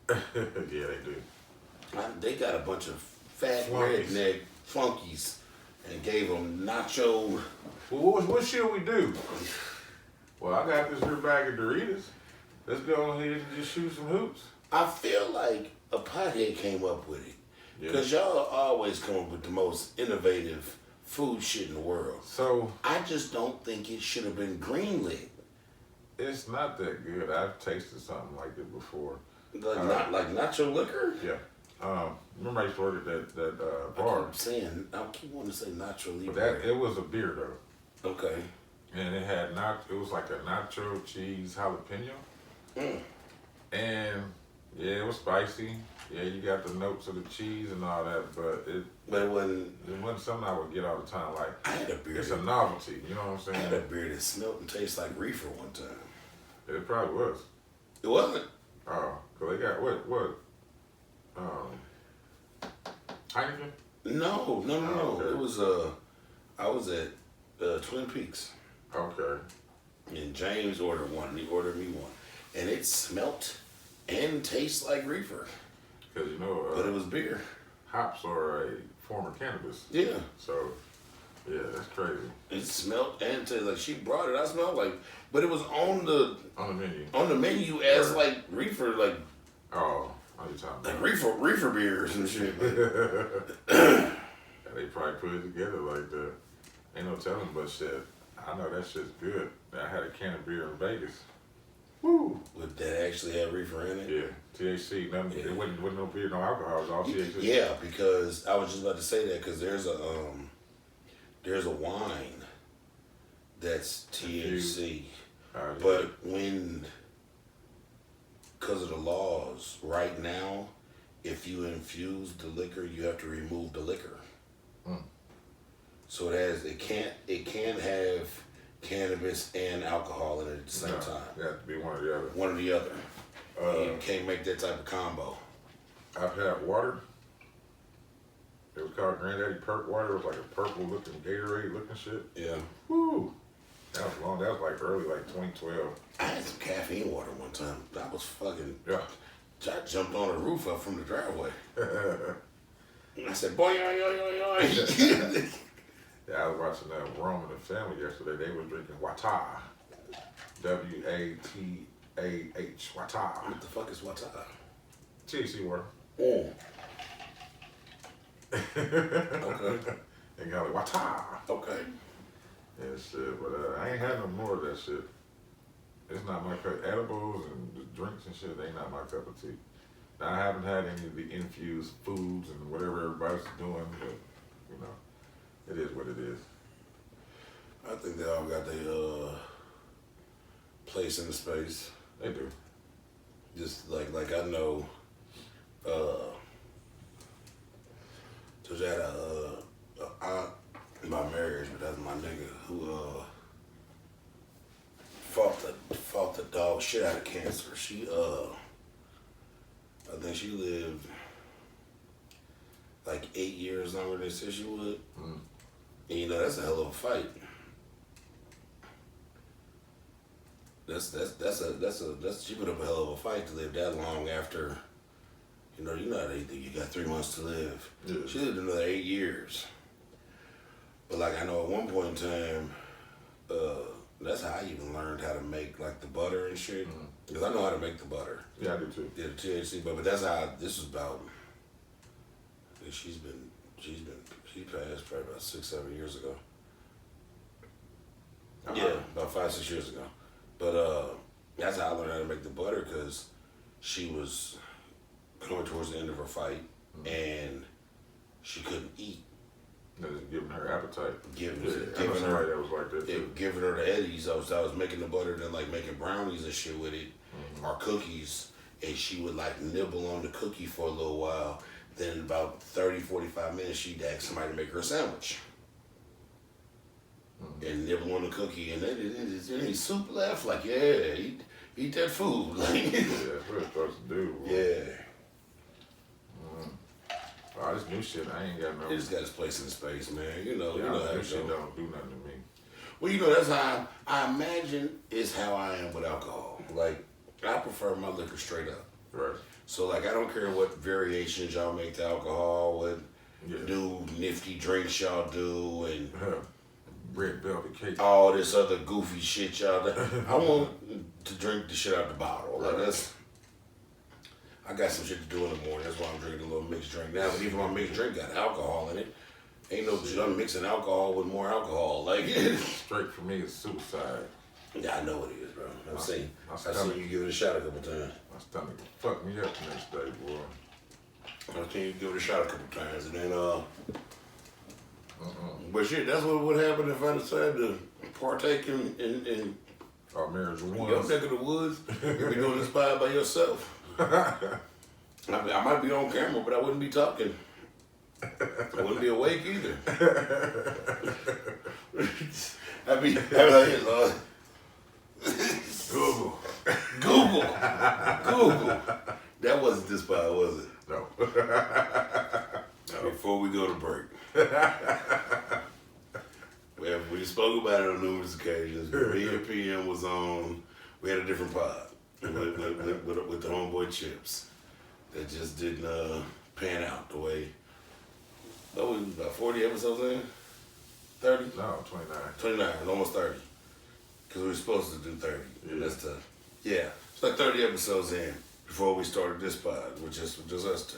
Yeah, they do. They got a bunch of fat Flunkies. redneck flunkies and gave them nacho. Well, what should we do? Well, I got this here bag of Doritos. Let's go ahead and just shoot some hoops. I feel like a pothead came up with it. Because y'all always come up with the most innovative food shit in the world. So I just don't think it should have been greenlit. it's not that good. I've tasted something like it before. Not like Nacho Liquor? Yeah. Remember I used to work at that bar. I keep wanting to say Nacho Liquor. But it was a beer though. Okay. And it had it was like a nacho cheese jalapeno. Mm. And yeah, it was spicy. Yeah, you got the notes of the cheese and all that, but it wasn't something I would get all the time. Like I had a beer. It's a novelty, you know what I'm I saying? had a beer that smelled and tasted like reefer one time. It probably was. It wasn't. Oh, cause they got what? Heineken? No. Oh, okay. It was I was at Twin Peaks. Okay. And James ordered one, and he ordered me one. And it smelt and tastes like reefer. Cause you know, But it was beer. hops are a form of cannabis. Yeah. So, yeah, that's crazy. It smelled and tasted like she brought it. I smelled like, but it was on the On the menu. as like reefer, like Oh, what are you talking about? reefer beers and shit. They probably put it together like that. Ain't no telling, but shit, I know that shit's good. I had a can of beer in Vegas. Woo! Would that actually have reefer in it? Yeah, THC. Nothing. Yeah. It wasn't no beer, no alcohol. It was all THC. Yeah, because I was just about to say that because there's a wine that's THC, Yeah. but because of the laws right now, if you infuse the liquor, you have to remove the liquor. Mm. So it can't have cannabis and alcohol in it at the same time. It has to be one or the other. One or the other. You can't make that type of combo. I've had water. It was called Granddaddy Perk water. It was like a purple looking Gatorade looking shit. Yeah. Woo! That was long. That was like early, like 2012. I had some caffeine water one time. I was fucking. Yeah. I jumped on the roof up from the driveway. I said, boy, yo, yo, yo, yo. Yeah, I was watching Rome and the Family yesterday. They was drinking Wata. W-A-T-A-H. Wata. What the fuck is what's up? THC water. Oh. Okay. And got like, wata. Okay. And shit, but I ain't had no more of that shit. It's not my cup. Edibles and the drinks and shit, they ain't not my cup of tea. Now, I haven't had any of the infused foods and whatever everybody's doing, but, you know, it is what it is. I think they all got their place in the space. They do. Just like I know, so I had a aunt in my marriage, but that's my nigga who fought the dog shit out of cancer. She I think she lived like 8 years longer than they said she would. Mm. And you know that's a hell of a fight. She put up a hell of a fight to live that long after, you know how they think you got 3 months to live. Yeah. She lived another 8 years. But like I know at one point in time, that's how I even learned how to make like the butter and shit. Because I know how to make the butter. Yeah, I do too. Yeah, the THC, but that's how this was about. She passed probably about 6-7 years ago. Yeah, about 5-6 years ago. But that's how I learned how to make the butter because she was coming towards the end of her fight and she couldn't eat. That is giving her appetite. Giving her that was like that too. Giving her the eddies. I was making the butter, then like making brownies and shit with it, or cookies, and she would like nibble on the cookie for a little while. Then about 30-45 minutes, she'd ask somebody to make her a sandwich. And nibble on the cookie, and then he super laugh like, yeah, eat that food. Like, yeah, that's what it's supposed to do. Bro. Yeah. Oh, this new shit, I ain't got no. It just got its place in space, man. You know how this shit it go. don't do nothing to me. Well, you know, that's how I imagine is how I am with alcohol. Like, I prefer my liquor straight up. Right. So, like, I don't care what variations y'all make to alcohol, what new nifty drinks y'all do, and red velvet cake. all this other goofy shit y'all do. I want to drink the shit out the bottle. Like, that's... I got some shit to do in the morning. That's why I'm drinking a little mixed drink now. But even my mixed drink got alcohol in it. Ain't no shit. I'm mixing alcohol with more alcohol. Like, straight for me is suicide. Yeah, I know it is, bro. I've seen you give it a shot a couple times. My stomach fucked me up the next day, boy. I've seen you give it a shot a couple times, and then But shit, that's what would happen if I decided to partake in our marriage one. Your neck of the woods. You be doing this by yourself. I might be on camera, but I wouldn't be talking. I wouldn't be awake either. I'd be like, Lord. Google. That wasn't this pod, was it? No. Before we go to break. We spoke about it on numerous occasions. Me and PM was on, we had a different pod with the homeboy Chips. That just didn't pan out the way. That was about 40 episodes in? 30? No, 29. 29, almost 30. Because we were supposed to do 30. Yeah. That's tough. Yeah, it's like 30 episodes in before we started this pod, which is just us two.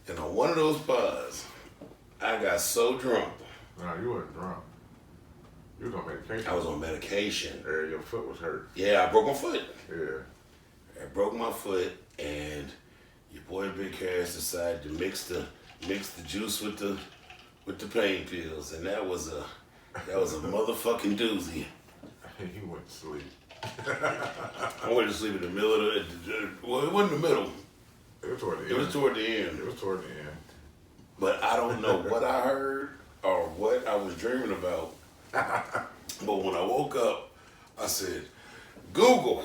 And on one of those pods, I got so drunk. No, you weren't drunk. You was on medication. I was on medication. Yeah, your foot was hurt. Yeah, I broke my foot. Yeah. I broke my foot, and your boy Big Cass decided to mix the juice with the pain pills, and that was a motherfucking doozy. He went to sleep. I went to sleep in the middle of well, it wasn't the middle. It was toward the end. It was toward the end. It was toward the end. But I don't know what I heard or what I was dreaming about. But when I woke up, I said, Google.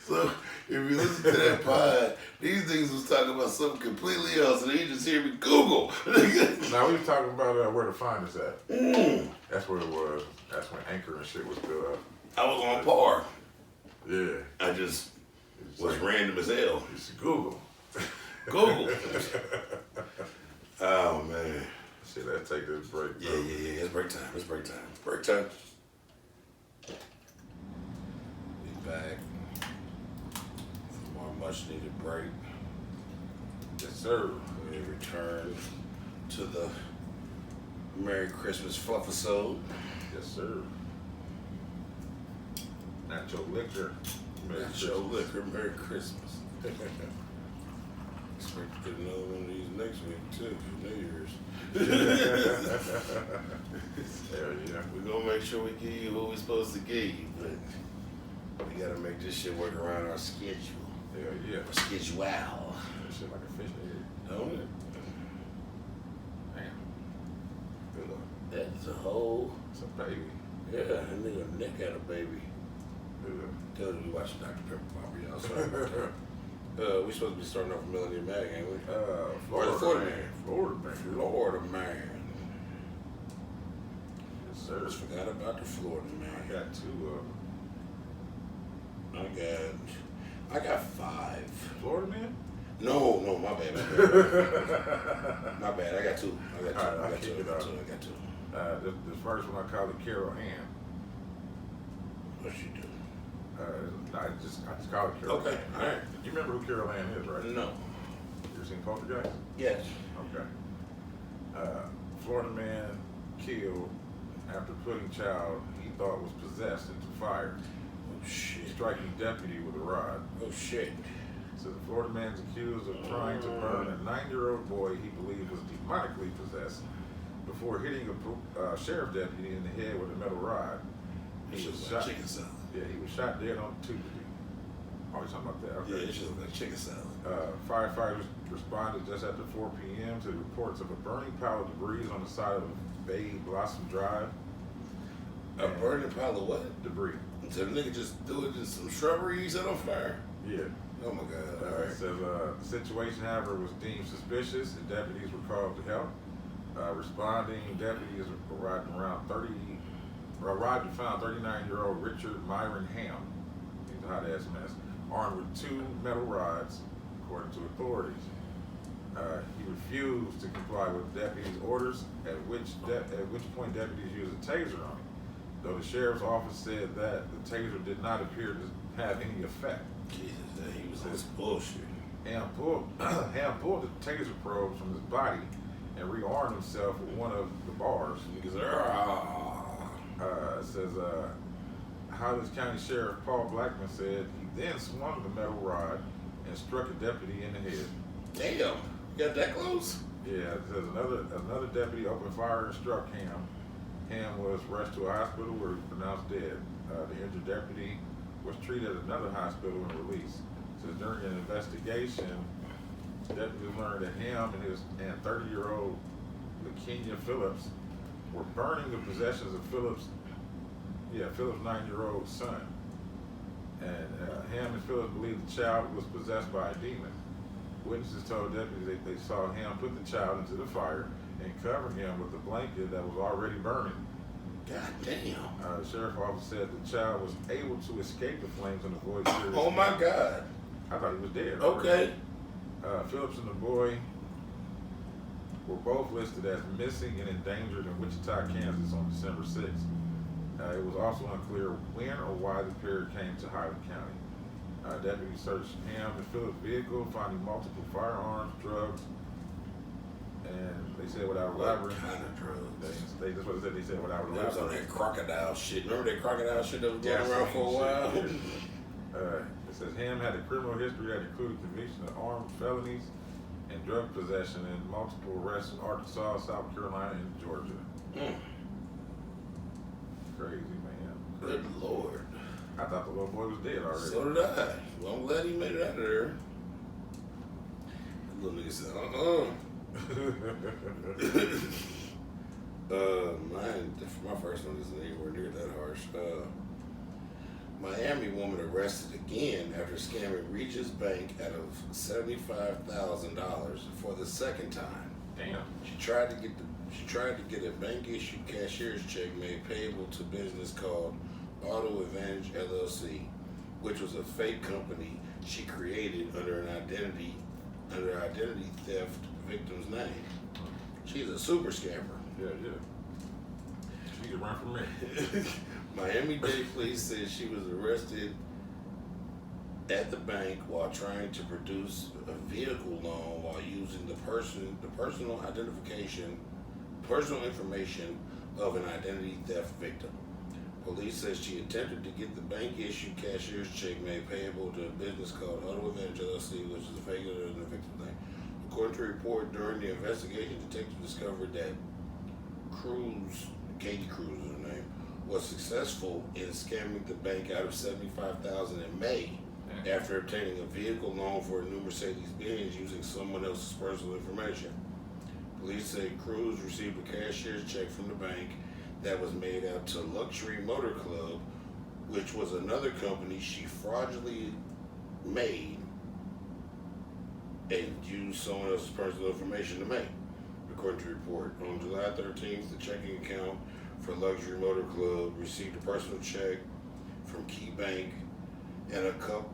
So if you listen to that pod, these things was talking about something completely else, and you just hear me Google. Now we was talking about where to find us at. That's where it was. That's when Anchor and shit was still up. I was on par. Yeah. I just was random as hell. It's Google. Google. Oh man. Shit, let's take this break. Yeah. It's break time. Break time. We back. More much needed break. sir. We return to the Merry Christmas Fluffisode. Yes, sir. Nacho Liquor. Nacho Liquor, Merry Christmas. Expect to get another one of these next week too for New Year's. Hell yeah. We're gonna make sure we give you what we're supposed to give you, but we gotta make this shit work around our schedule. Hell yeah. Our schedule. That shit like a fish egg. Don't it? Damn. Good luck. That's a whole. It's a baby. Yeah, that nigga neck had a baby. Good. Tell you we watching Dr. Pepper Pop, y'all. Sorry about that. We supposed to be starting off with Melanie and Mag, ain't we? Florida man. Florida man. Florida man. Yes, sir. Just forgot about the Florida man. I got two of them. I got 5. Florida man? No, my bad. My bad. I got 2. I got 2. This first one I call it Carol Ann. What she do? I just call it Carol Okay, Ann. all right. You remember who Carol Ann is, right? No. You ever seen Poltergeist? Yes. Okay. Florida man killed after putting child he thought was possessed into fire, Oh shit. striking deputy with a rod. Oh shit. So the Florida man's accused of trying to burn a 9-year-old boy he believed was demonically possessed before hitting a sheriff deputy in the head with a metal rod. He was shot. Chicken salad. Yeah, he was shot dead on Tuesday. Oh, you're talking about that? Okay. Yeah, it should look like chicken salad. Firefighters responded just after 4 p.m. to reports of a burning pile of debris on the side of Bay Blossom Drive. A burning pile of what? Debris. So the nigga just threw it in some shrubbery he set on fire? Yeah. Oh my God. All It right. says the situation, however, was deemed suspicious and deputies were called to help. Responding deputies arrived and found 39-year-old Richard Myron Ham. He's a hot ass mess. Armed with 2 metal rods, according to authorities. He refused to comply with deputies' orders, at which point deputies used a taser on him. Though the sheriff's office said that the taser did not appear to have any effect. Jesus, he was on this bullshit. Ham pulled the taser probes from his body and rearmed himself with one of the bars. Niggas It says Highlands County Sheriff Paul Blackman said he then swung the metal rod and struck a deputy in the head. damn, you got that close? Yeah, it says another deputy opened fire and struck Ham. Ham was rushed to a hospital where he was pronounced dead. The injured deputy was treated at another hospital and released. It says during an investigation, deputies learned that Ham and 30-year-old LaKenya Phillips were burning the possessions of Phillips' 9-year-old son. And Ham and Phillips believed the child was possessed by a demon. Witnesses told deputies they saw Ham put the child into the fire and cover him with a blanket that was already burning. God damn. The sheriff's office said the child was able to escape the flames and avoid serious Oh my damage. God. I thought he was dead. Okay. Phillips and the boy were both listed as missing and endangered in Wichita, Kansas on December 6th. It was also unclear when or why the pair came to Highland County. Deputies searched Ham and Phillips' vehicle, finding multiple firearms, drugs, and they said without elaborating. What kind of drugs? That's what they said. They said without That was on elaborating. that crocodile shit. Remember that crocodile shit that was going Gasoline around for a while? shit. It says Ham had a criminal history that included conviction of armed felonies and drug possession and multiple arrests in Arkansas, South Carolina, and Georgia. Crazy, man. Crazy. Good Lord. I thought the little boy was dead already. So did I. Well, I'm glad he made it out of there. That little nigga said, my first one isn't anywhere near that harsh. Miami woman arrested again after scamming Regis Bank out of $75,000 for the second time. Damn. She tried to get a bank issued cashier's check made payable to business called Auto Advantage LLC, which was a fake company she created under identity theft victim's name. She's a super scammer. Yeah. She could run from me. Miami-Dade police said she was arrested at the bank while trying to produce a vehicle loan while using the personal information of an identity theft victim. Police says she attempted to get the bank issued cashier's check made payable to a business called Auto Advantage LLC, which is a fake than the victim's name. According to a report, during the investigation, detectives discovered that Katie Cruz is her name, was successful in scamming the bank out of $75,000 in May after obtaining a vehicle loan for a new Mercedes-Benz using someone else's personal information. Police say Cruz received a cashier's check from the bank that was made out to Luxury Motor Club, which was another company she fraudulently made and used someone else's personal information to make. According to the report, on July 13th, the checking account for Luxury Motor Club received a personal check from Key Bank and a couple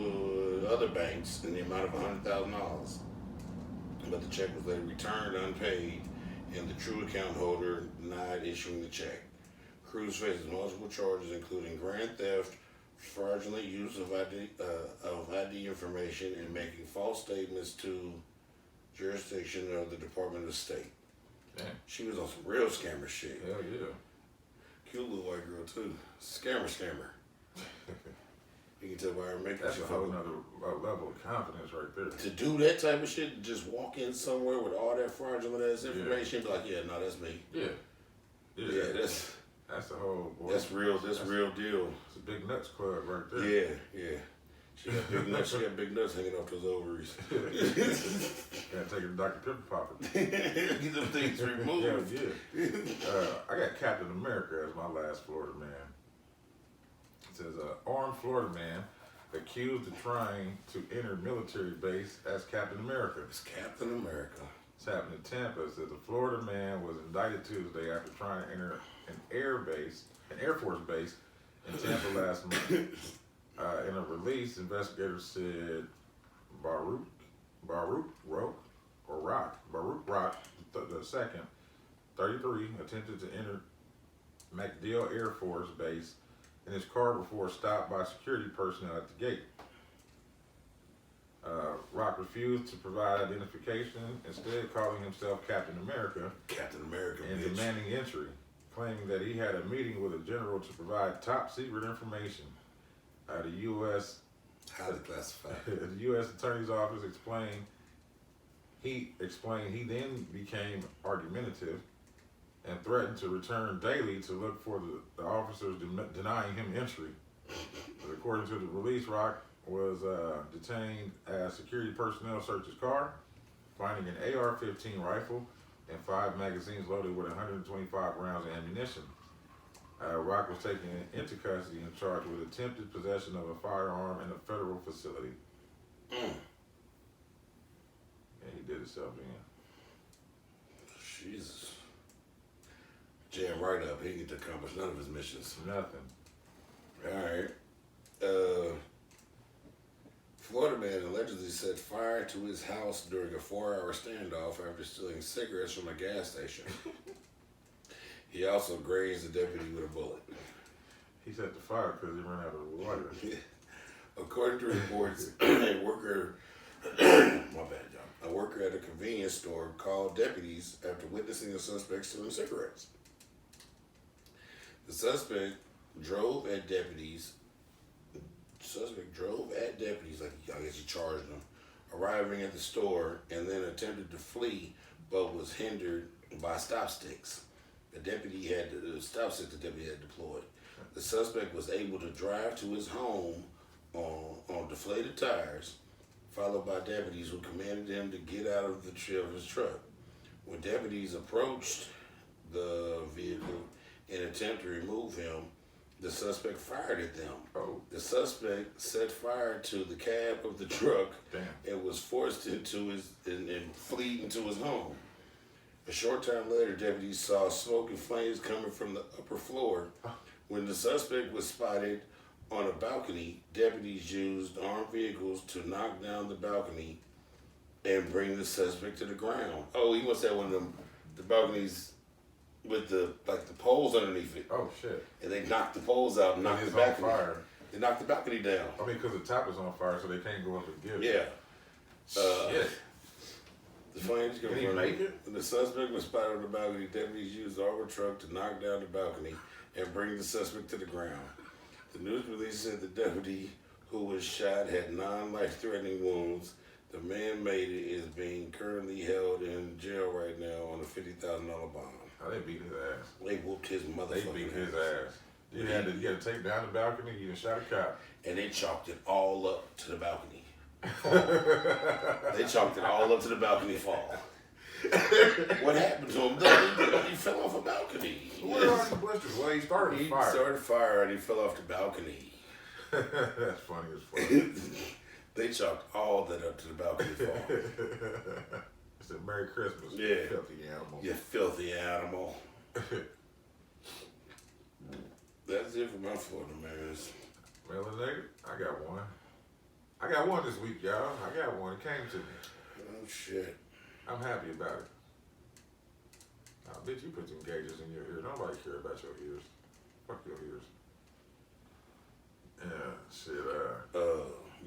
of other banks in the amount of $100,000. But the check was later returned unpaid, and the true account holder denied issuing the check. Cruz faces multiple charges, including grand theft, fraudulent use of ID information, and making false statements to jurisdiction of the Department of State. Damn. She was on some real scammer shit. Hell yeah. Cute little white girl too. Scammer. You can tell by her makeup. That's a whole nother level of confidence right there. To do that type of shit, just walk in somewhere with all that fraudulent ass information, be like, yeah, no, that's me. Yeah, that's the whole boy. That's real. That's real deal. It's a big nuts club right there. Yeah. She got big nuts. She got big nuts hanging off those ovaries. Gotta take her to Dr. Pepper Popper. Get them things removed. Yeah. I got Captain America as my last Florida man. It says, armed Florida man accused of trying to enter military base as Captain America. It's Captain America. It's happened in Tampa. It says a Florida man was indicted Tuesday after trying to enter an Air Force base in Tampa last month. In a release, investigators said Baruch Rock, the second, 33, attempted to enter MacDill Air Force Base in his car before stopped by security personnel at the gate. Rock refused to provide identification, instead calling himself Captain America. Captain America, and bitch. demanding entry, claiming that he had a meeting with a general to provide top secret information. The U.S. Highly classified. The U.S. Attorney's Office explained he then became argumentative and threatened to return daily to look for the officers denying him entry. But according to the release, Rock was detained as security personnel searched his car, finding an AR-15 rifle and 5 magazines loaded with 125 rounds of ammunition. Rock was taken into custody and charged with attempted possession of a firearm in a federal facility. And he did himself in. Jesus. Jam right up. He didn't get to accomplish none of his missions. Nothing. Alright. Florida man allegedly set fire to his house during a 4-hour standoff after stealing cigarettes from a gas station. He also grazed the deputy with a bullet. He set the fire because he ran out of water. According to reports, a worker at a convenience store called deputies after witnessing a suspect stealing cigarettes. The suspect drove at deputies, like I guess he charged them, arriving at the store and then attempted to flee, but was hindered by stop sticks. The deputy had deployed. The suspect was able to drive to his home on deflated tires, followed by deputies who commanded him to get out of his truck. When deputies approached the vehicle in an attempt to remove him, the suspect fired at them. Oh. The suspect set fire to the cab of the truck. Damn. And was forced into and fled into his home. A short time later, deputies saw smoke and flames coming from the upper floor. When the suspect was spotted on a balcony, deputies used armed vehicles to knock down the balcony and bring the suspect to the ground. Oh, he must have one of them, the balconies with the poles underneath it. Oh shit! And they knocked the poles out and knocked the balcony. Fire. They knocked the balcony down. I mean, because the top is on fire, so they can't go up and get it. Yeah. Shit. The flames Did he make it? The suspect was spotted on the balcony. Deputies used the armored truck to knock down the balcony and bring the suspect to the ground. The news release said the deputy who was shot had 9 life-threatening wounds. The man made it is being currently held in jail right now on a $50,000 bond. Oh, they beat his ass. They whooped his motherfucking They beat his ass. You had to take down the balcony. You shot a cop. And they chalked it all up to the balcony fall. They chalked it all up to the balcony fall. What happened to him? He fell off a balcony. Where are the blisters? Well, he started He fire. started fire and he fell off the balcony. That's funny as fuck. They chalked all that up to the balcony fall. It's a Merry Christmas. Yeah. You filthy animal. You filthy animal. That's it for my Florida mans. Melanated? I got one. I got one this week, y'all. I got one. It came to me. Oh shit. I'm happy about it. I bet you put some gauges in your ear. Nobody care about your ears. Fuck your ears. Yeah, shit.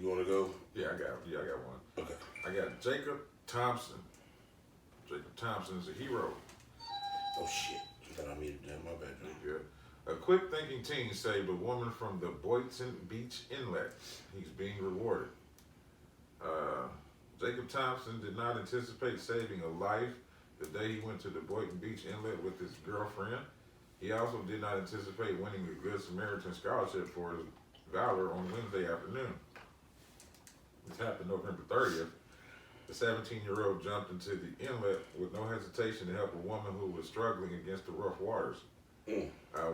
You wanna go? Yeah, I got one. Okay. I got Jacob Thompson. Jacob Thompson is a hero. Oh shit. I thought I muted that. My bad. Good. A quick thinking teen saved a woman from the Boynton Beach Inlet. He's being rewarded. Jacob Thompson did not anticipate saving a life the day he went to the Boynton Beach Inlet with his girlfriend. He also did not anticipate winning the Good Samaritan Scholarship for his valor on Wednesday afternoon. This happened November 30th. The 17-year-old jumped into the inlet with no hesitation to help a woman who was struggling against the rough waters.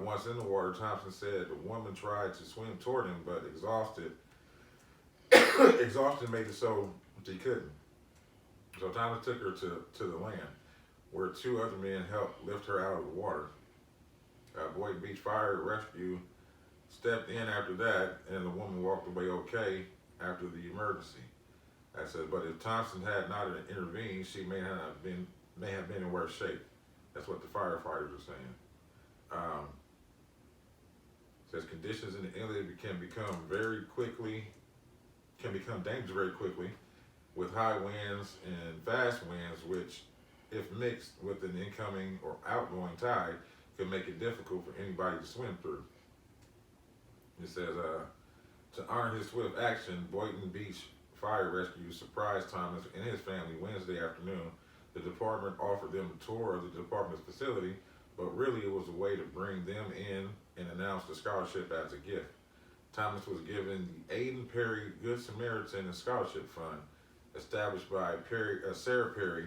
Once in the water, Thompson said the woman tried to swim toward him, but exhaustion made it so she couldn't. So Thomas took her to the land, where 2 other men helped lift her out of the water. Boynton Beach Fire Rescue stepped in after that, and the woman walked away okay after the emergency. I said, but if Thompson had not intervened, she may have been in worse shape. That's what the firefighters are saying. Says conditions in the inlet can become dangerous very quickly with high winds and fast winds, which, if mixed with an incoming or outgoing tide, can make it difficult for anybody to swim through. It says, to honor his swift action, Boynton Beach Fire Rescue surprised Thomas and his family Wednesday afternoon. The department offered them a tour of the department's facility, but really it was a way to bring them in and announce the scholarship as a gift. Thomas was given the Aiden Perry Good Samaritan Scholarship Fund, established by Sarah Perry,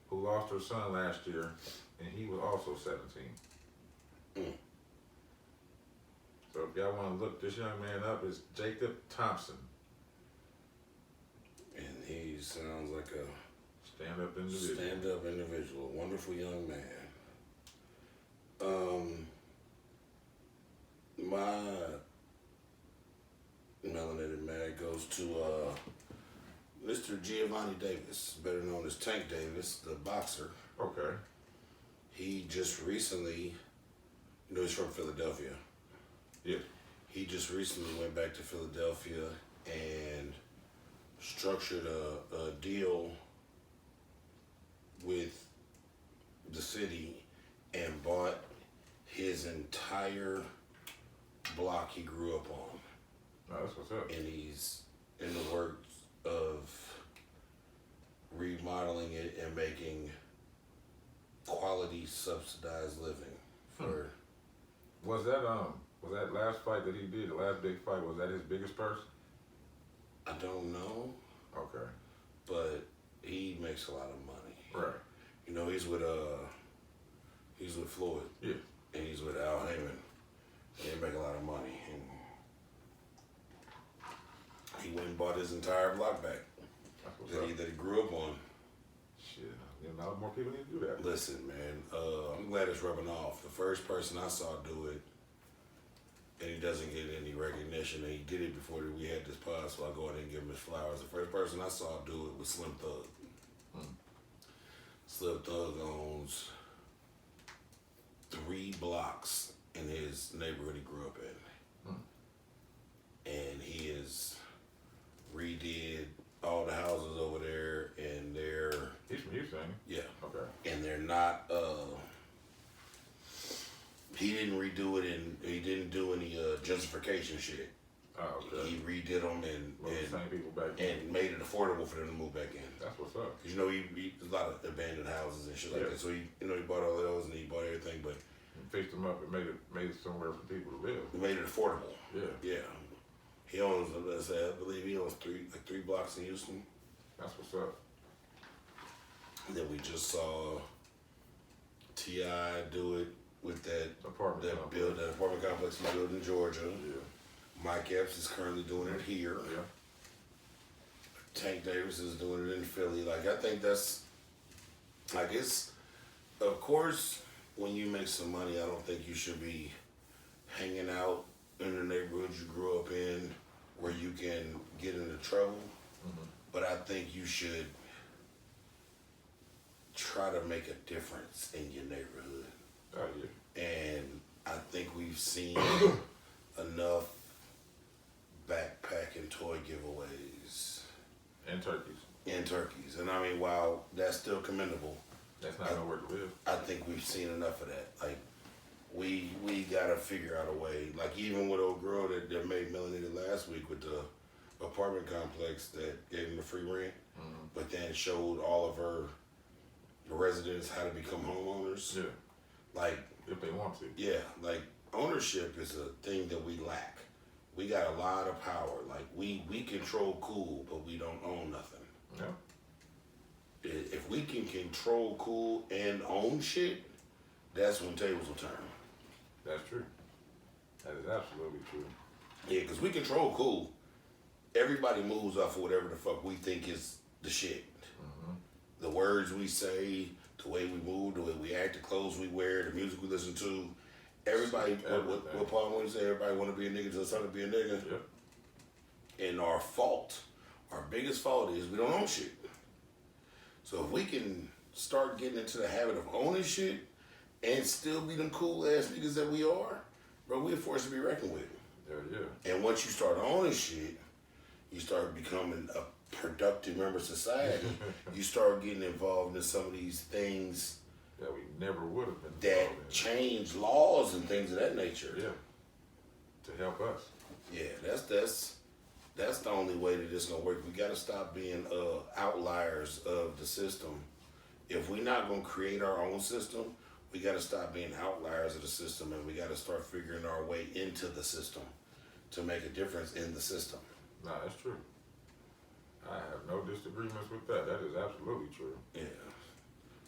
who lost her son last year, and he was also 17. So if y'all want to look this young man up, it's Jacob Thompson. And he sounds like a stand-up individual. Wonderful young man. My melanated man goes to Mr. Giovanni Davis, better known as Tank Davis, the boxer. Okay. He just recently, he's from Philadelphia. Yeah. He just recently went back to Philadelphia and structured a deal with the city and bought his entire block he grew up on. Oh, that's what's up. And he's in the works of remodeling it and making quality subsidized living for. Was that last fight that he did, the last big fight, was that his biggest purse? I don't know. Okay. But he makes a lot of money. Right. He's with Floyd. Yeah. And he's with Al Heyman. They make a lot of money. And he went and bought his entire block back that he grew up on. Shit, a lot more people need to do that. Listen, man, I'm glad it's rubbing off. The first person I saw do it, and he doesn't get any recognition, and he did it before we had this pod, so I go ahead and give him his flowers. The first person I saw do it was Slim Thug. Slim Thug owns 3 blocks in his neighborhood he grew up in. and not he didn't redo it and he didn't do any gentrification shit. Oh, okay. He redid them and Same people back in. and made it affordable for them to move back in. That's what's up. Cause you know there's a lot of abandoned houses and shit like Yeah. that. So he bought all those and he bought everything, but And fixed them up and made it somewhere for people to live. he made it affordable. Yeah. Yeah. He owns, I believe he owns three blocks in Houston. That's what's up. And then we just saw T.I. do it with that Apartment apartment complex he built in Georgia. Yeah. Mike Epps is currently doing it here. Yeah. Tank Davis is doing it in Philly. Like, I think that's, like, it's, of course, when you make some money, I don't think you should be hanging out in the neighborhood you grew up in where you can get into trouble. Mm-hmm. But I think you should try to make a difference in your neighborhood. Oh, yeah. And I think we've seen enough backpack and toy giveaways. And turkeys. And I mean, while that's still commendable, That's not nowhere to live. I think we've seen enough of that. Like, we gotta figure out a way. Like, even with old girl that made melanated last week with the apartment complex that gave him the free rent, but then showed all of her residents how to become homeowners. Yeah. Like, If they want to. yeah, like, ownership is a thing that we lack. We got a lot of power. Like, we control cool, but we don't own nothing. Yeah. If we can control cool and own shit, that's when tables will turn. That's true. That is absolutely true. Yeah, because we control cool. Everybody moves off of whatever the fuck we think is the shit. Mm-hmm. The words we say, the way we move, the way we act, the clothes we wear, the music we listen to. Everybody, what Paul wanted to say, everybody want to be a nigga till it's time to be a nigga. Yep. And our biggest fault is we don't own shit. So if we can start getting into the habit of owning shit and still be them cool ass niggas that we are, bro, we're forced to be reckoned with. Yeah. And once you start owning shit, you start becoming a productive member of society. You start getting involved in some of these things That we never would have been that involved in. change laws and things of that nature. Yeah. To help us. Yeah, that's the only way that it's gonna work. We gotta stop being outliers of the system. If we're not gonna create our own system, we gotta stop being outliers of the system, and we gotta start figuring our way into the system to make a difference in the system. Nah, that's true. I have no disagreements with that. That is absolutely true. Yeah,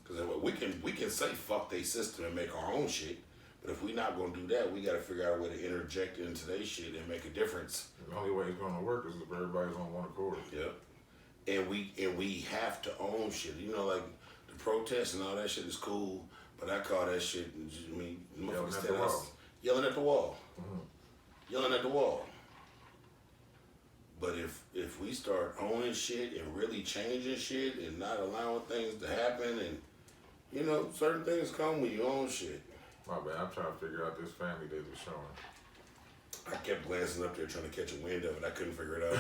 because we can say fuck they system and make our own shit, but if we're not gonna do that, we gotta figure out a way to interject into their shit and make a difference. The only way it's going to work is if everybody's on one accord. Yep. And we have to own shit. You know, like the protests and all that shit is cool, but I call that shit. I mean, Yelling at the wall. Yelling at the wall. Mm-hmm. Yelling at the wall. But if we start owning shit and really changing shit and not allowing things to happen, and you know, certain things come when you own shit. My bad. I'm trying to figure out this family they were showing. I kept glancing up there trying to catch a wind of it. I couldn't figure it out.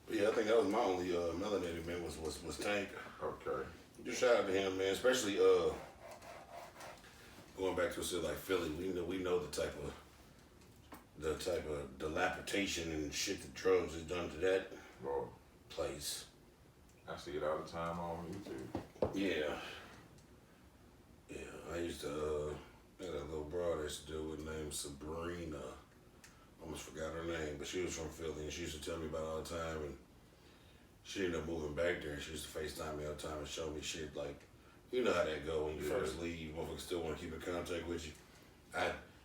But yeah, I think that was my only melanated man was Tank. Okay. Just shout out to him, man. Especially going back to a city like Philly. We know the type of dilapidation and shit that drugs has done to that Well, place. I see it all the time on YouTube. Yeah. Yeah. I used to I had a little broad I used to deal with named Sabrina. Almost forgot her name, but she was from Philly and she used to tell me about it all the time, and she ended up moving back there and she used to FaceTime me all the time and show me shit like, you know how that go when you first leave, motherfuckers still want to keep in contact with you.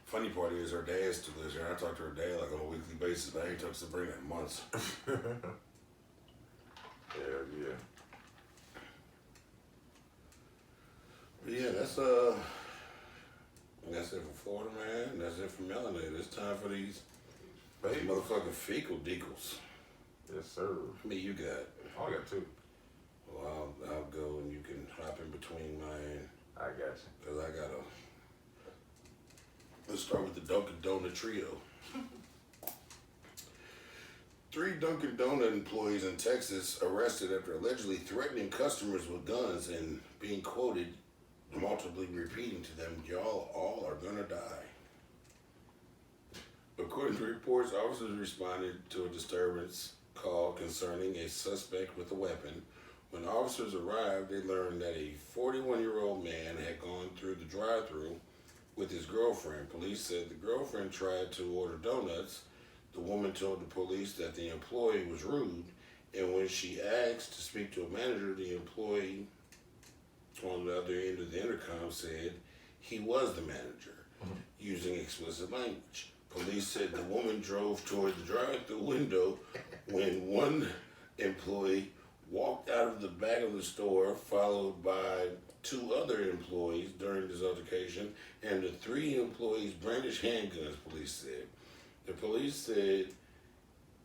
Funny part is her dad still lives there. I talk to her dad like on a weekly basis, but I ain't talked to Sabrina in months. Yeah. But yeah, that's it for Florida, man. That's it for Melanated. It's time for these motherfucking fecal deacles. Yes, sir. How many you got? I got two. Well, I'll go and you can hop in between mine. I got you. Cause I gotta. Let's start with the Dunkin' Donut Trio. 3 Dunkin' Donut employees in Texas arrested after allegedly threatening customers with guns and being quoted multiply repeating to them, "Y'all all are gonna die." According to reports, officers responded to a disturbance call concerning a suspect with a weapon. When officers arrived, they learned that a 41-year-old man had gone through the drive-thru with his girlfriend. Police said the girlfriend tried to order donuts. The woman told the police that the employee was rude, and when she asked to speak to a manager, the employee on the other end of the intercom said he was the manager, using explicit language. Police said the woman drove toward the drive-thru window when one employee walked out of the back of the store, followed by 2 other employees during this altercation, and the 3 employees brandished handguns, police said. The police said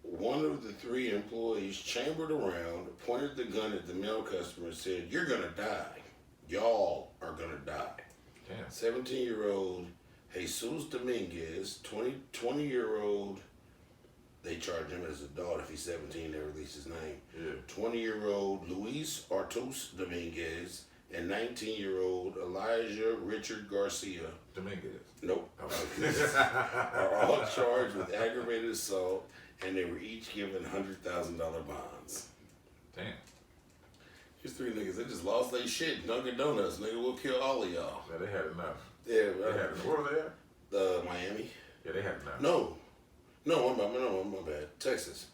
one of the 3 employees chambered around, pointed the gun at the male customer, and said, "You're gonna die. Y'all are gonna die." Damn. 17-year-old Jesus Dominguez, 20-year-old, they charge him as an adult. If he's 17, they release his name. Yeah. 20-year-old Luis Artus Dominguez and 19-year-old Elijah Richard Garcia. Dominguez. Nope. Oh. Are all charged with aggravated assault, and they were each given $100,000 bonds. Damn. These 3 niggas, they just lost their shit. Dunkin' Donuts, nigga, we'll kill all of y'all. Yeah, they had enough. Yeah, They had enough. Where were they at? Miami. Yeah, they had enough. No, my bad. Texas.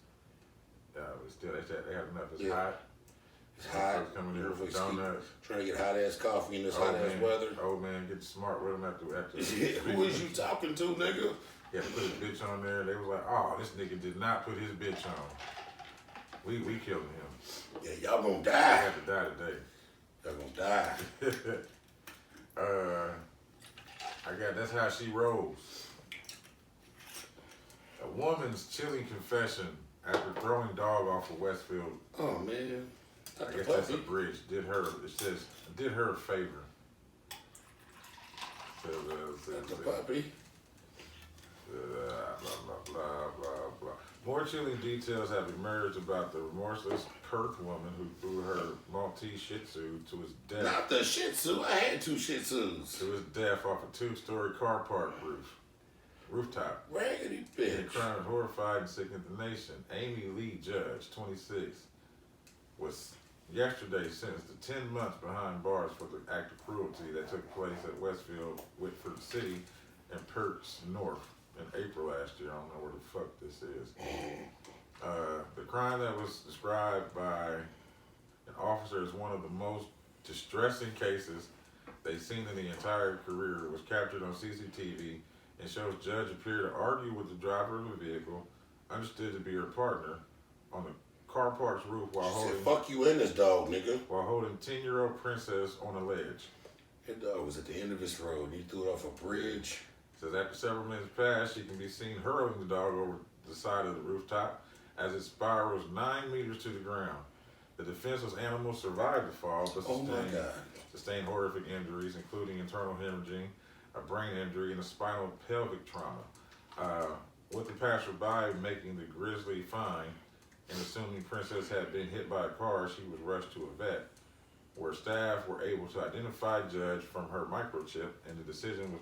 Yeah, but still, they had enough. It's Yeah. hot. It's hot. Coming here for donuts. Trying to get hot ass coffee in this hot ass weather. Old man, get smart with them after. Yeah, who is you talking to, nigga? Yeah, put his bitch on there. They was like, "Oh, this nigga did not put his bitch on. We killed him. Yeah, y'all gonna He die. had to die today." Y'all gonna die. That's how she rolls. A woman's chilling confession after throwing dog off of Westfield. Oh man. I guess that's a bridge. It says, did her a favor. Not the puppy. Blah, blah, blah, blah, blah. More chilling details have emerged about the remorseless Perth woman who threw her Maltese Shih Tzu to his death. Not the Shih Tzu. I had 2 Shih Tzus. To his death off a 2-story car park rooftop. Raggedy The bitch. crime horrified and sickened the nation. Amy Lee Judge, 26, was yesterday sentenced to 10 months behind bars for the act of cruelty that took place at Westfield, Whitford City, and Perks North in April last year. I don't know where the fuck this is. The crime that was described by an officer as one of the most distressing cases they've seen in the entire career was captured on CCTV and shows Judge appeared to argue with the driver of the vehicle, understood to be her partner, on the car park's roof while She said, holding "Fuck you in this dog, nigga." 10-year-old princess on a ledge. That dog was at the end of his road. He threw it off a bridge. Says after several minutes pass, she can be seen hurling the dog over the side of the rooftop as it spirals 9 meters to the ground. The defenseless animal survived the fall, but Oh my God. sustained horrific injuries, including internal hemorrhaging, a brain injury, and a spinal pelvic trauma. With the passerby making the grizzly fine and assuming Princess had been hit by a car, she was rushed to a vet, where staff were able to identify Judge from her microchip, and the decision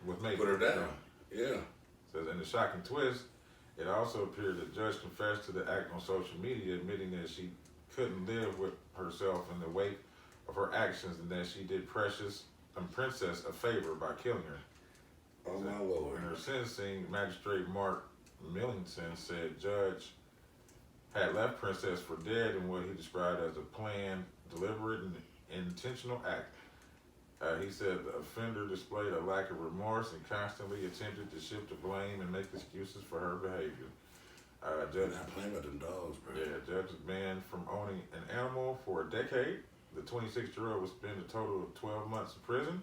was made. Put her down. Yeah. Says in the shocking twist, it also appeared that Judge confessed to the act on social media, admitting that she couldn't live with herself in the wake of her actions, and that she did Princess a favor by killing her. Oh my Lord. In her sentencing, Magistrate Mark Millington said Judge had left Princess for dead in what he described as a planned, deliberate, and intentional act. He said the offender displayed a lack of remorse and constantly attempted to shift the blame and make excuses for her behavior. Judge, Not playing with them dogs, bro. yeah, Judge is banned from owning an animal for a decade. The 26-year-old will spend a total of 12 months in prison.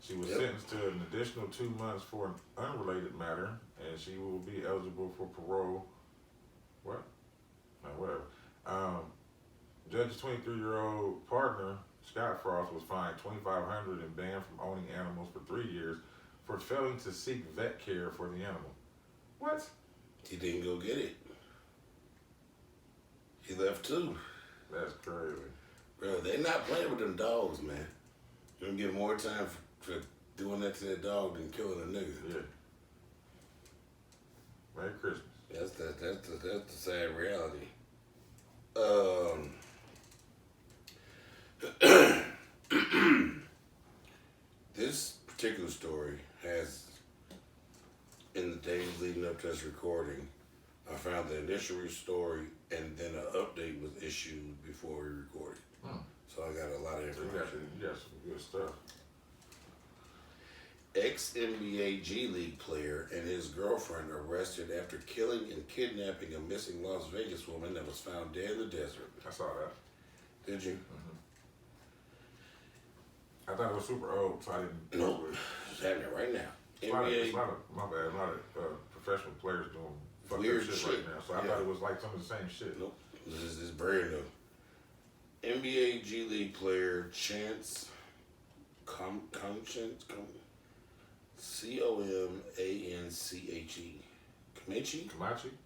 She was sentenced to an additional 2 months for an unrelated matter, and she will be eligible for parole. What? No, whatever. Judge's 23-year-old partner, Scott Frost, was fined $2,500 and banned from owning animals for 3 years for failing to seek vet care for the animal. What? He didn't go get it. He left too. That's crazy. Bro, they not playing with them dogs, man. You don't get more time for doing that to that dog than killing a nigga. Yeah. Merry Christmas. That's the sad reality. This particular story has, in the days leading up to this recording, I found the initial story and then an update was issued before we recorded. So I got a lot of information. You got some good stuff. Ex-NBA G League player and his girlfriend arrested after killing and kidnapping a missing Las Vegas woman that was found dead in the desert. I saw that. Did you? I thought it was super old, so I didn't. Nope. It's happening right now. It's NBA. a lot of, my bad, a lot of professional players doing fucked Weird up shit right now. So I thought it was like some of the same shit. Nope. This is brand new. NBA G League player Chance Comance.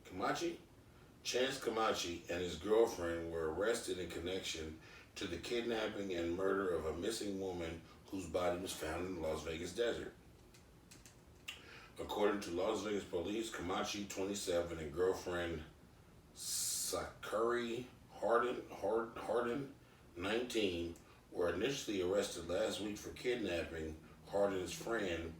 Kamachi? Chance Kamachi and his girlfriend were arrested in connection to the kidnapping and murder of a missing woman whose body was found in the Las Vegas desert. According to Las Vegas police, Kamachi, 27, and girlfriend Sakari Harden, 19, were initially arrested last week for kidnapping Harden's friend,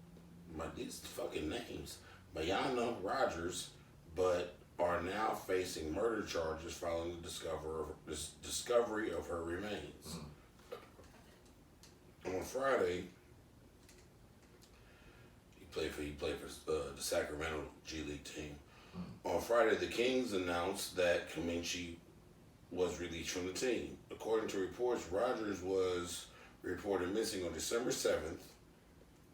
these fucking names, Mayana Rogers, but are now facing murder charges following the discovery of her remains. On Friday, he played for the Sacramento G League team. On Friday, the Kings announced that Kaminsky was released from the team. According to reports, Rogers was reported missing on December 7th,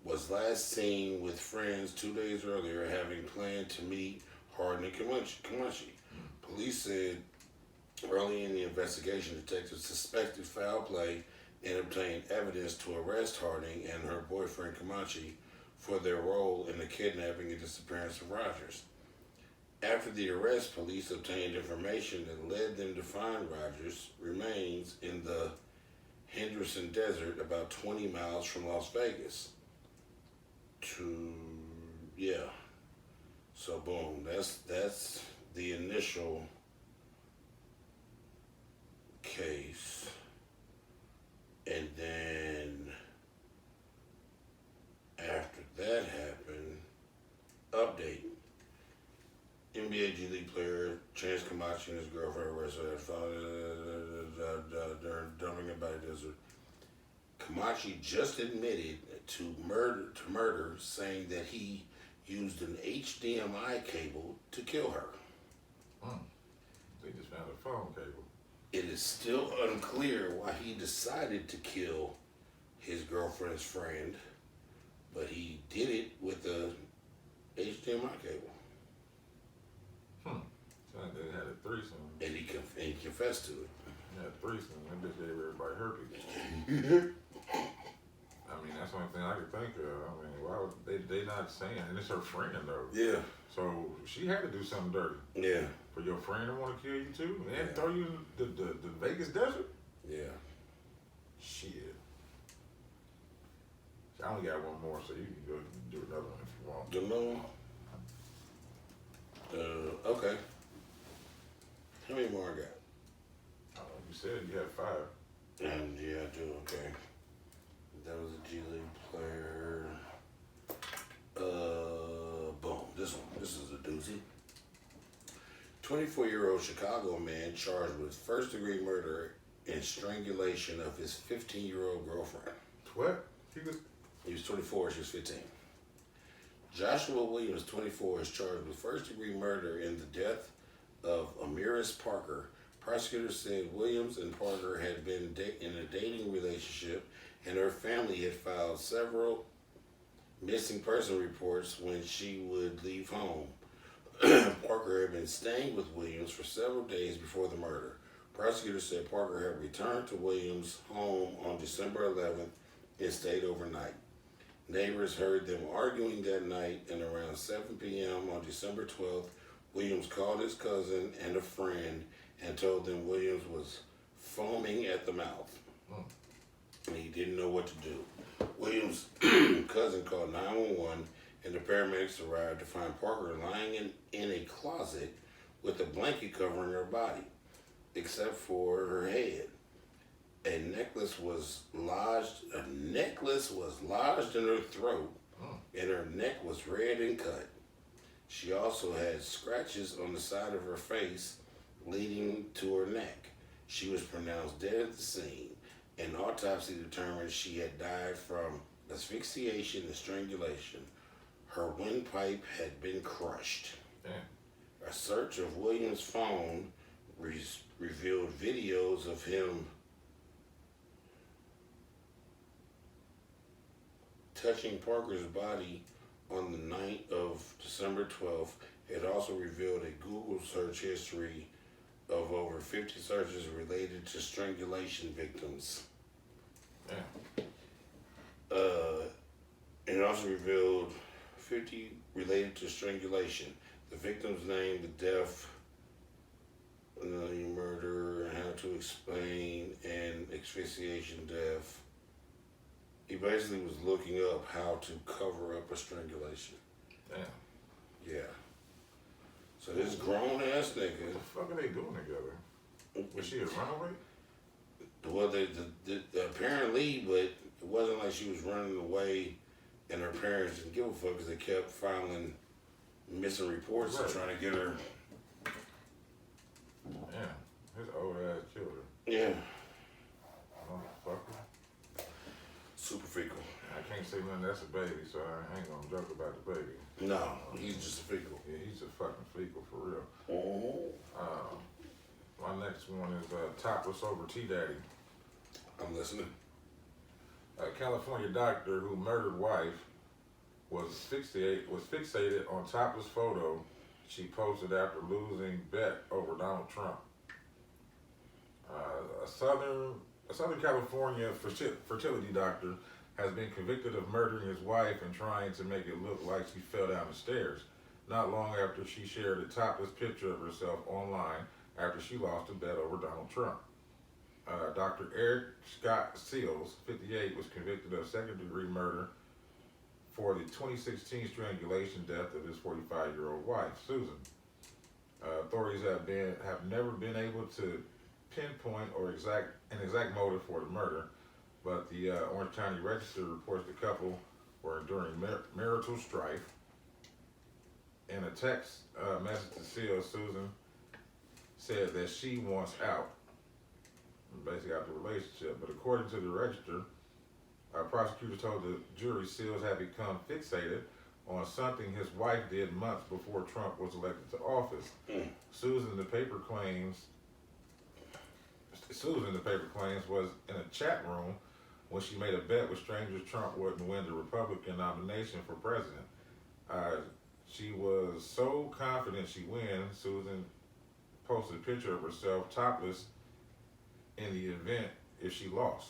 was last seen with friends 2 days earlier, having planned to meet Harden and Kamachi. Police said early in the investigation, detectives suspected foul play and obtained evidence to arrest Harding and her boyfriend Kamachi for their role in the kidnapping and disappearance of Rogers. After the arrest, police obtained information that led them to find Rogers' remains in the Henderson Desert, about 20 miles from Las Vegas. So boom, that's the initial case. And then after that happened, update. NBA G League player Chance Kamachi and his girlfriend arrested during dumping a body desert. Kamachi just admitted to murder, saying that he used an HDMI cable to kill her. They just found a phone cable. It is still unclear why he decided to kill his girlfriend's friend, but he did it with a HDMI cable. So they had a threesome. And he confessed to it. Yeah, threesome. That bitch gave everybody herpes. I mean, that's the only thing I could think of. I mean, why would they not saying? And it's her friend though. Yeah. So she had to do something dirty. Yeah. For your friend to want to kill you too, and throw you in the Vegas desert. Yeah. Shit. I only got one more, so you can go do another one if you want. The another one? Okay. How many more I got? You said you had 5. And yeah, I do. Okay. That was a G League player. Boom. This one. This is a doozy. 24-year-old Chicago man charged with first-degree murder and strangulation of his 15-year-old girlfriend. What? He was 24. She was 15. Joshua Williams, 24, is charged with first-degree murder in the death of Amiris Parker. Prosecutors said Williams and Parker had been in a dating relationship, and her family had filed several missing person reports when she would leave home. Parker had been staying with Williams for several days before the murder. Prosecutors said Parker had returned to Williams' home on December 11th and stayed overnight. Neighbors heard them arguing that night, and around 7 p.m. on December 12th, Williams called his cousin and a friend and told them Williams was foaming at the mouth. Mm. And he didn't know what to do. Williams' cousin called 911, and the paramedics arrived to find Parker lying in a closet with a blanket covering her body, except for her head. A necklace was lodged in her throat, and her neck was red and cut. She also had scratches on the side of her face leading to her neck. She was pronounced dead at the scene. An autopsy determined she had died from asphyxiation and strangulation. Her windpipe had been crushed. Damn. A search of Williams' phone revealed videos of him touching Parker's body on the night of December 12th. It also revealed a Google search history of over 50 searches related to strangulation victims. Yeah. It also revealed 50 related to strangulation. The victim's name, the death, murder, and how to explain, and asphyxiation death. He basically was looking up how to cover up a strangulation. Damn. Yeah. So this grown ass nigga. What the fuck are they doing together? Was she a runaway? Well, apparently, but it wasn't like she was running away and her parents didn't give a fuck because they kept filing missing reports and trying to get her. Yeah, his old ass killed her. Yeah. Motherfucker. Super fecal. I can't say nothing, that's a baby, so I ain't gonna joke about the baby. No, he's just a fecal. Yeah, he's a fucking fecal for real. Oh. My next one is topless over T-Daddy. I'm listening. A California doctor who murdered wife was fixated on topless photo she posted after losing bet over Donald Trump. A Southern California fertility doctor has been convicted of murdering his wife and trying to make it look like she fell down the stairs, not long after she shared a topless picture of herself online after she lost a bet over Donald Trump. Dr. Eric Scott Seals, 58, was convicted of second-degree murder for the 2016 strangulation death of his 45-year-old wife, Susan. Authorities have never been able to pinpoint an exact motive for the murder, but the Orange County Register reports the couple were enduring marital strife. In a text message to Seals, Susan said that she wants out, basically out the relationship. But according to the Register, prosecutors told the jury Seals had become fixated on something his wife did months before Trump was elected to office. Susan, the paper claims, was in a chat room when she made a bet with strangers Trump wouldn't win the Republican nomination for president. She was so confident she'd win, Susan posted a picture of herself topless in the event if she lost.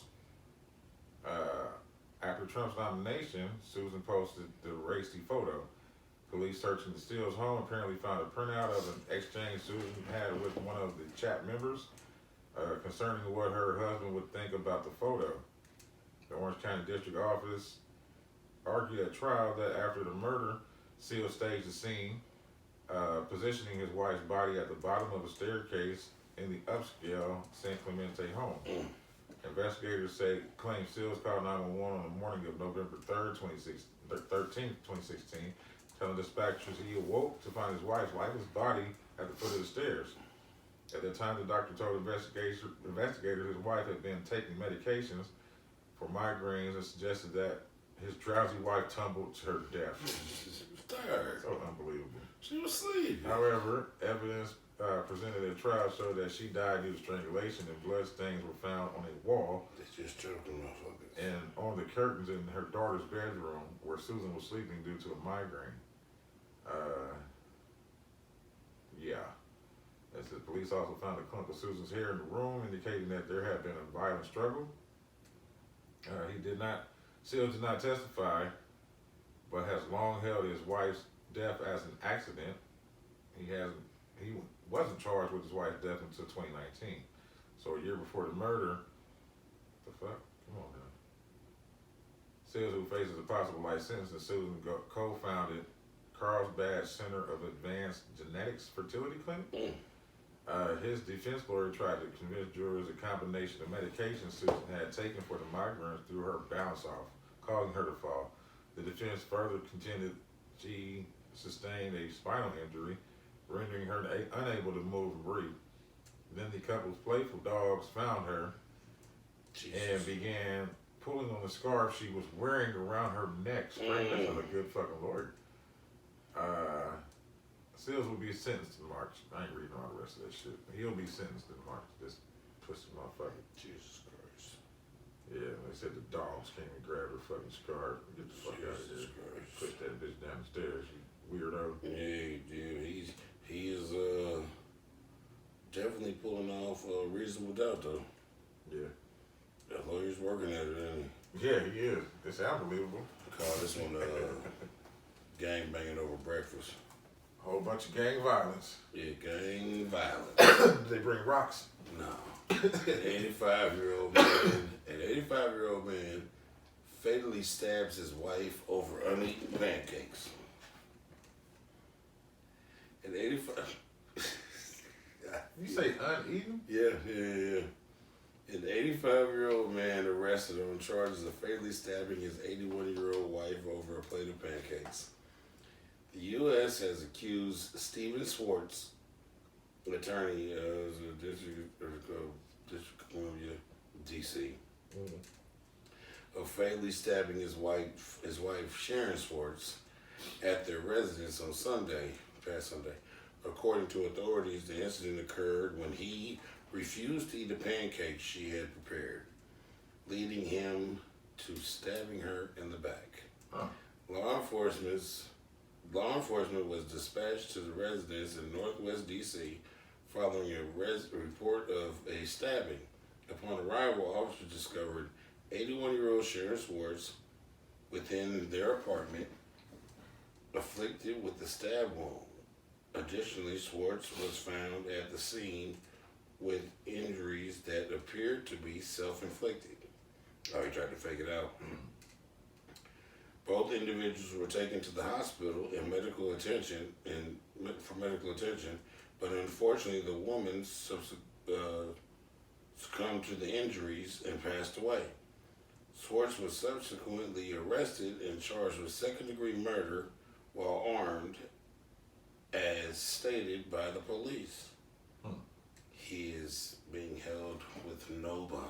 After Trump's nomination, Susan posted the racy photo. Police searching the Seals' home apparently found a printout of an exchange Susan had with one of the chat members concerning what her husband would think about the photo. The Orange County District Office argued at trial that after the murder, Seals staged the scene, positioning his wife's body at the bottom of a staircase in the upscale San Clemente home. Investigators claim Seals called 911 on the morning of November 13th, 2016, telling dispatchers he awoke to find his wife's lifeless body at the foot of the stairs. At the time, the doctor told investigators his wife had been taking medications for migraines and suggested that his drowsy wife tumbled to her death. She was tired. So unbelievable. She was asleep. However, evidence presented at trial showed that she died due to strangulation, and blood stains were found on a wall They just choking motherfuckers. and on the curtains in her daughter's bedroom where Susan was sleeping due to a migraine. As the police also found a clump of Susan's hair in the room, indicating that there had been a violent struggle. Seals did not testify, but has long held his wife's death as an accident. He he wasn't charged with his wife's death until 2019. So a year before the murder, the fuck? Come on now. Seals, who faces a possible life sentence, and Susan co-founded Carlsbad Center of Advanced Genetics Fertility Clinic. His defense lawyer tried to convince jurors a combination of medications Susan had taken for the migraines threw her balance off, causing her to fall. The defense further contended she sustained a spinal injury, rendering her unable to move and breathe. Then the couple's playful dogs found her and began pulling on the scarf she was wearing around her neck. Strangers of a good fucking lawyer. Seals will be sentenced in March. I ain't reading all the rest of that shit. He'll be sentenced in March. This pussy motherfucker. Jesus Christ. Yeah, they said the dogs came and grabbed her fucking scarf. Get the fuck out of here. Christ. Push that bitch down the stairs, you weirdo. Yeah, dude, he is definitely pulling off a reasonable doubt though. Yeah. That lawyer's working at it, ain't he? Yeah, he is. It's unbelievable. Call this one gang banging over breakfast. Whole bunch of gang violence. Yeah, gang violence. They bring rocks. No. An 85-year-old man fatally stabs his wife over uneaten pancakes. An 85 You say uneaten? Yeah. An 85-year-old man arrested on charges of fatally stabbing his 81-year-old wife over a plate of pancakes. The U.S. has accused Stephen Swartz, an attorney of the District of Columbia, D.C., of fatally stabbing his wife Sharon Swartz at their residence on past Sunday. According to authorities, the incident occurred when he refused to eat the pancakes she had prepared, leading him to stabbing her in the back. Huh. Law enforcement was dispatched to the residence in Northwest D.C. following a report of a stabbing. Upon arrival, officers discovered 81-year-old Sharon Swartz within their apartment, afflicted with a stab wound. Additionally, Swartz was found at the scene with injuries that appeared to be self-inflicted. Oh, he tried to fake it out. Both individuals were taken to the hospital for medical attention, but unfortunately the woman succumbed to the injuries and passed away. Swartz was subsequently arrested and charged with second-degree murder while armed, as stated by the police. He is being held with no bond.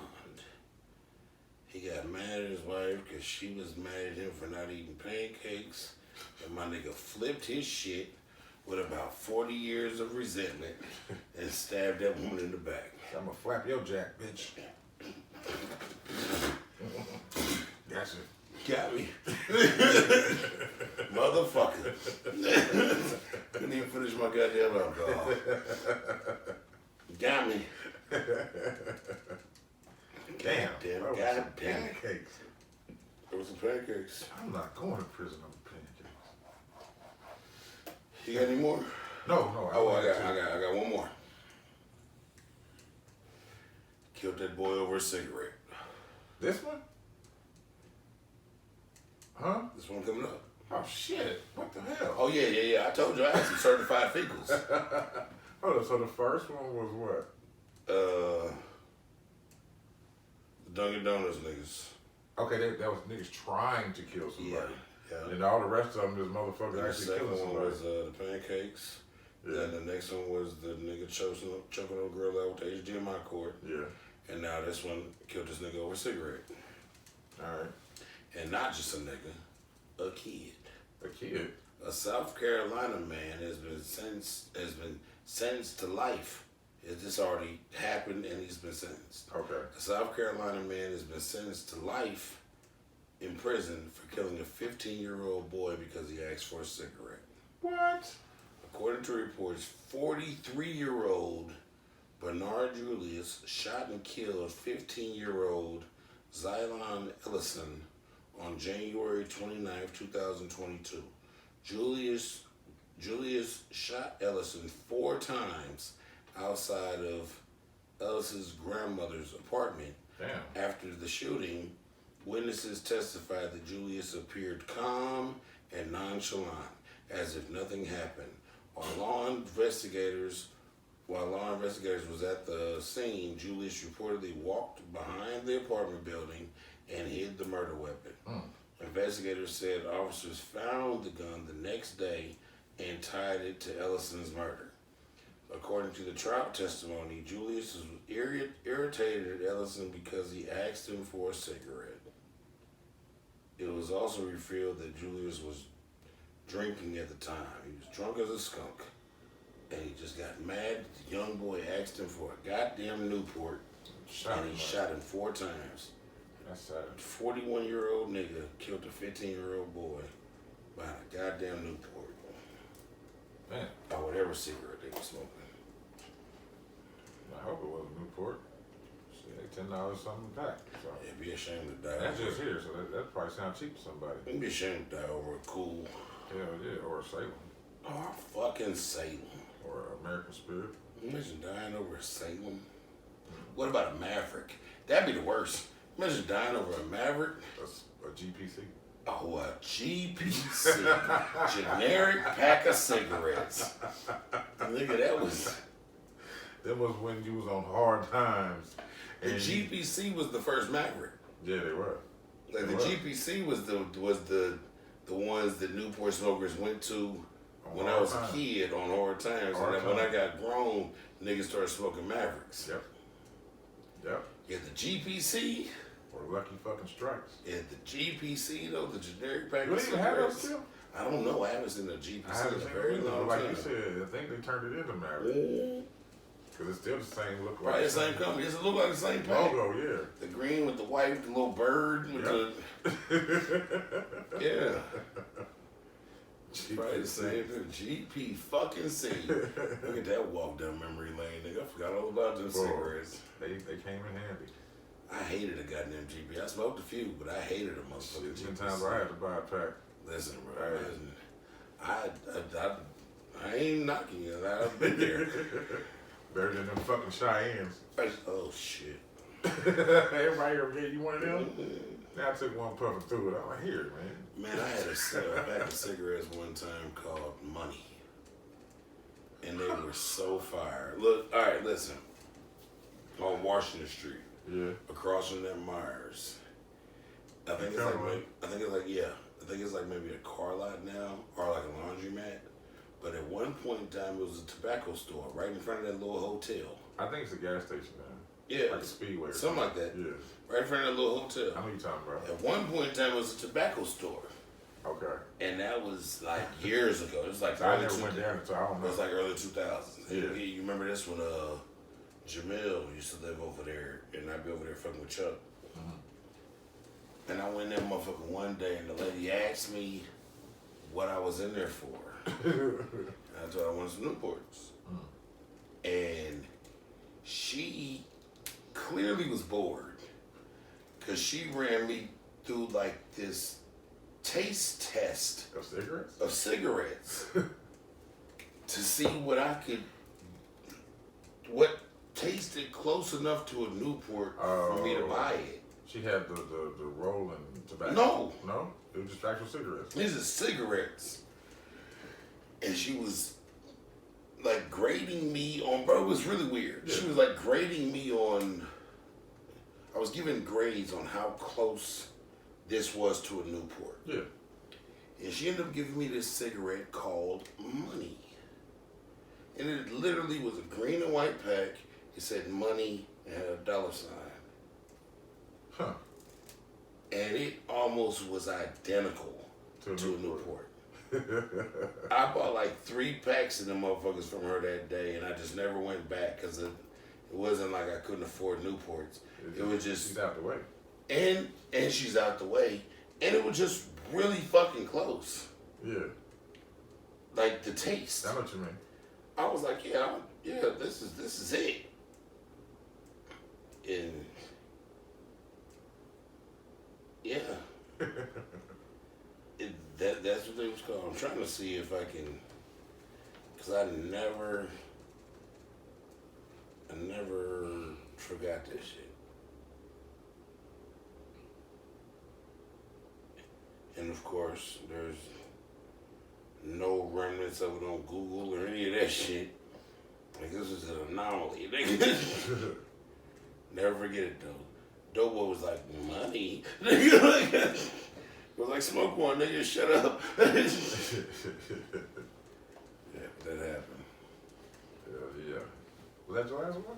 He got mad at his wife because she was mad at him for not eating pancakes. And my nigga flipped his shit with about 40 years of resentment and stabbed that woman in the back. I'm gonna flap your jack, bitch. Gotcha. Got me. Motherfucker. Couldn't even finish my goddamn alcohol. Got me. Damn. Goddamn. Pancakes. There was some pancakes. I'm not going to prison over pancakes. You got any more? No. I got one more. Killed that boy over a cigarette. This one? Huh? This one coming up. Oh shit! What the hell? Oh yeah. I told you I had some certified fecals. Hold on. So the first one was what? The Dunkin' Donuts niggas. Okay, that was niggas trying to kill somebody. Yeah. And all the rest of them, this motherfucker The actually second killing one somebody. was the pancakes. Yeah. Then the next one was the nigga choking on a girl out with the HDMI cord. Yeah. And now this one killed this nigga over a cigarette. All right. And not just a nigga, a kid. A kid. A South Carolina man has been sentenced to life. This already happened and he's been sentenced. Okay. A South Carolina man has been sentenced to life in prison for killing a 15-year-old boy because he asked for a cigarette. What? According to reports, 43-year-old Bernard Julius shot and killed 15-year-old Zylon Ellison on January 29, 2022. Julius Julius shot Ellison 4 times outside of Ellison's grandmother's apartment. Damn. After the shooting, witnesses testified that Julius appeared calm and nonchalant, as if nothing happened. While law investigators was at the scene, Julius reportedly walked behind the apartment building and hid the murder weapon. Investigators said officers found the gun the next day and tied it to Ellison's murder. According to the trial testimony, Julius was irritated at Ellison because he asked him for a cigarette. It was also revealed that Julius was drinking at the time. He was drunk as a skunk. And he just got mad. The young boy asked him for a goddamn Newport. And he shot him 4 times. That's sad. 41-year-old nigga killed a 15-year-old boy behind a goddamn Newport. Man. Or whatever cigarette they were smoking. I hope it wasn't Newport. Shit, $10 something back. So. It'd be a shame to die. That's just here, so that probably sounds cheap to somebody. It'd be a shame to die over a cool. Hell yeah, or a Salem. Or fucking Salem. Or American Spirit. Imagine dying over a Salem. What about a Maverick? That'd be the worst. Imagine dying over a Maverick. A GPC. Oh, a GPC. Generic pack of cigarettes. Nigga, that was when you was on hard times. The And GPC was the first Maverick. Yeah, they were. Like the GPC was the ones that Newport smokers went to when I was a kid on hard times. And then when I got grown, niggas started smoking Mavericks. Yep. Yeah, the GPC. Or Lucky fucking Strikes. Yeah, the GPC though, the generic pack Do of they even have those cigarettes. still? I don't know. I haven't seen a GPC I haven't in a seen very it. long Like time. you said, I think they turned it into Maverick. Because it's still the same look. Right, the same company. It's look like the same pack. Logo, yeah. The green with the white, with the little bird, with the yeah. Probably the same thing. GP fucking C. Look at that walk down memory lane, nigga. I forgot all about them cigarettes. They came in handy. I hated a goddamn GP. I smoked a few, but I hated a motherfucking GP. Sometimes I had to buy a pack. Listen, bro. I ain't knocking you. I've been there. Better than them fucking Cheyennes. Oh shit. Everybody ever gave you one of them? Now I took one puff through it. I'm like, here, man. Man, I had a pack of cigarettes one time called Money. And they were so fire. Look, all right, listen. On Washington Street. Yeah. Across from that Myers. I think it's like maybe a car lot now, or like a laundromat. But at one point in time, it was a tobacco store right in front of that little hotel. I think it's a gas station now. Yeah. Like a Speedway. Something like that. Yeah. Right in front of that little hotel. I know you're talking about. At one point in time, it was a tobacco store. Okay. And that was like years ago. It was like I never went down until I don't know. It was like early 2000s. Yeah. You remember this when Jamil used to live over there, and I'd be over there fucking with Chuck. And I went in there motherfucker one day, and the lady asked me what I was in there for. I told her I wanted some Newports. And she clearly was bored because she ran me through like this taste test of cigarettes to see what tasted close enough to a Newport for me to buy it. She had the rolling tobacco. No, it was just actual cigarettes. These are cigarettes, and she was like grading me on. Bro, it was really weird. Yeah. She was like grading me on. I was giving grades on how close this was to a Newport. Yeah. And she ended up giving me this cigarette called Money. And it literally was a green and white pack. It said Money and had a dollar sign. Huh. And it almost was identical to a Newport. I bought like 3 packs of them motherfuckers from her that day, and I just never went back because it wasn't like I couldn't afford Newports. It was just... She's out the way. And she's out the way. And it was just really fucking close. Yeah. Like the taste. I know what you mean. I was like, yeah, this is it. And yeah. That's what they was called. I'm trying to see if I can Cause I never forgot this shit. And of course, there's no remnants of it on Google or any of that shit. Like, this is an anomaly. Never forget it though. Dope Boy was like, money. It was like, smoke one, nigga, shut up. Yeah, that happened. Yeah. Was that your last one?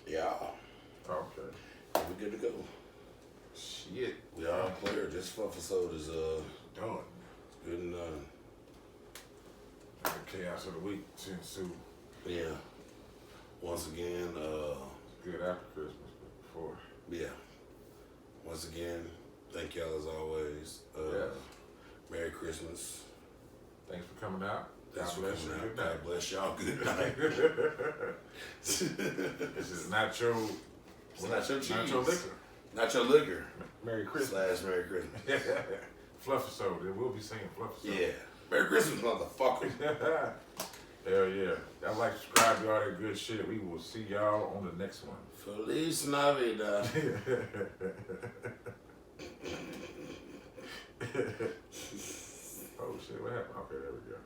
Yeah. Okay. We good to go. Shit. We all clear. This episode is Done. good and done. The chaos of the week ensued. Yeah. Once again, Good after Christmas, but before. yeah. Once again, thank y'all as always. Yes. Merry Christmas. Thanks for coming out. Thanks for God bless coming you. out. Good night. God bless y'all. Good night. This is Nacho. Nacho cheese. Nacho Liquor. Nacho Liquor. Merry Christmas. / Merry Christmas. Fluffisode. We'll be singing Fluffisode. Yeah. Merry Christmas, motherfucker. Hell yeah. Y'all like, subscribe to all that good shit. We will see y'all on the next one. Feliz Navidad. Oh shit, what happened? Okay, there we go.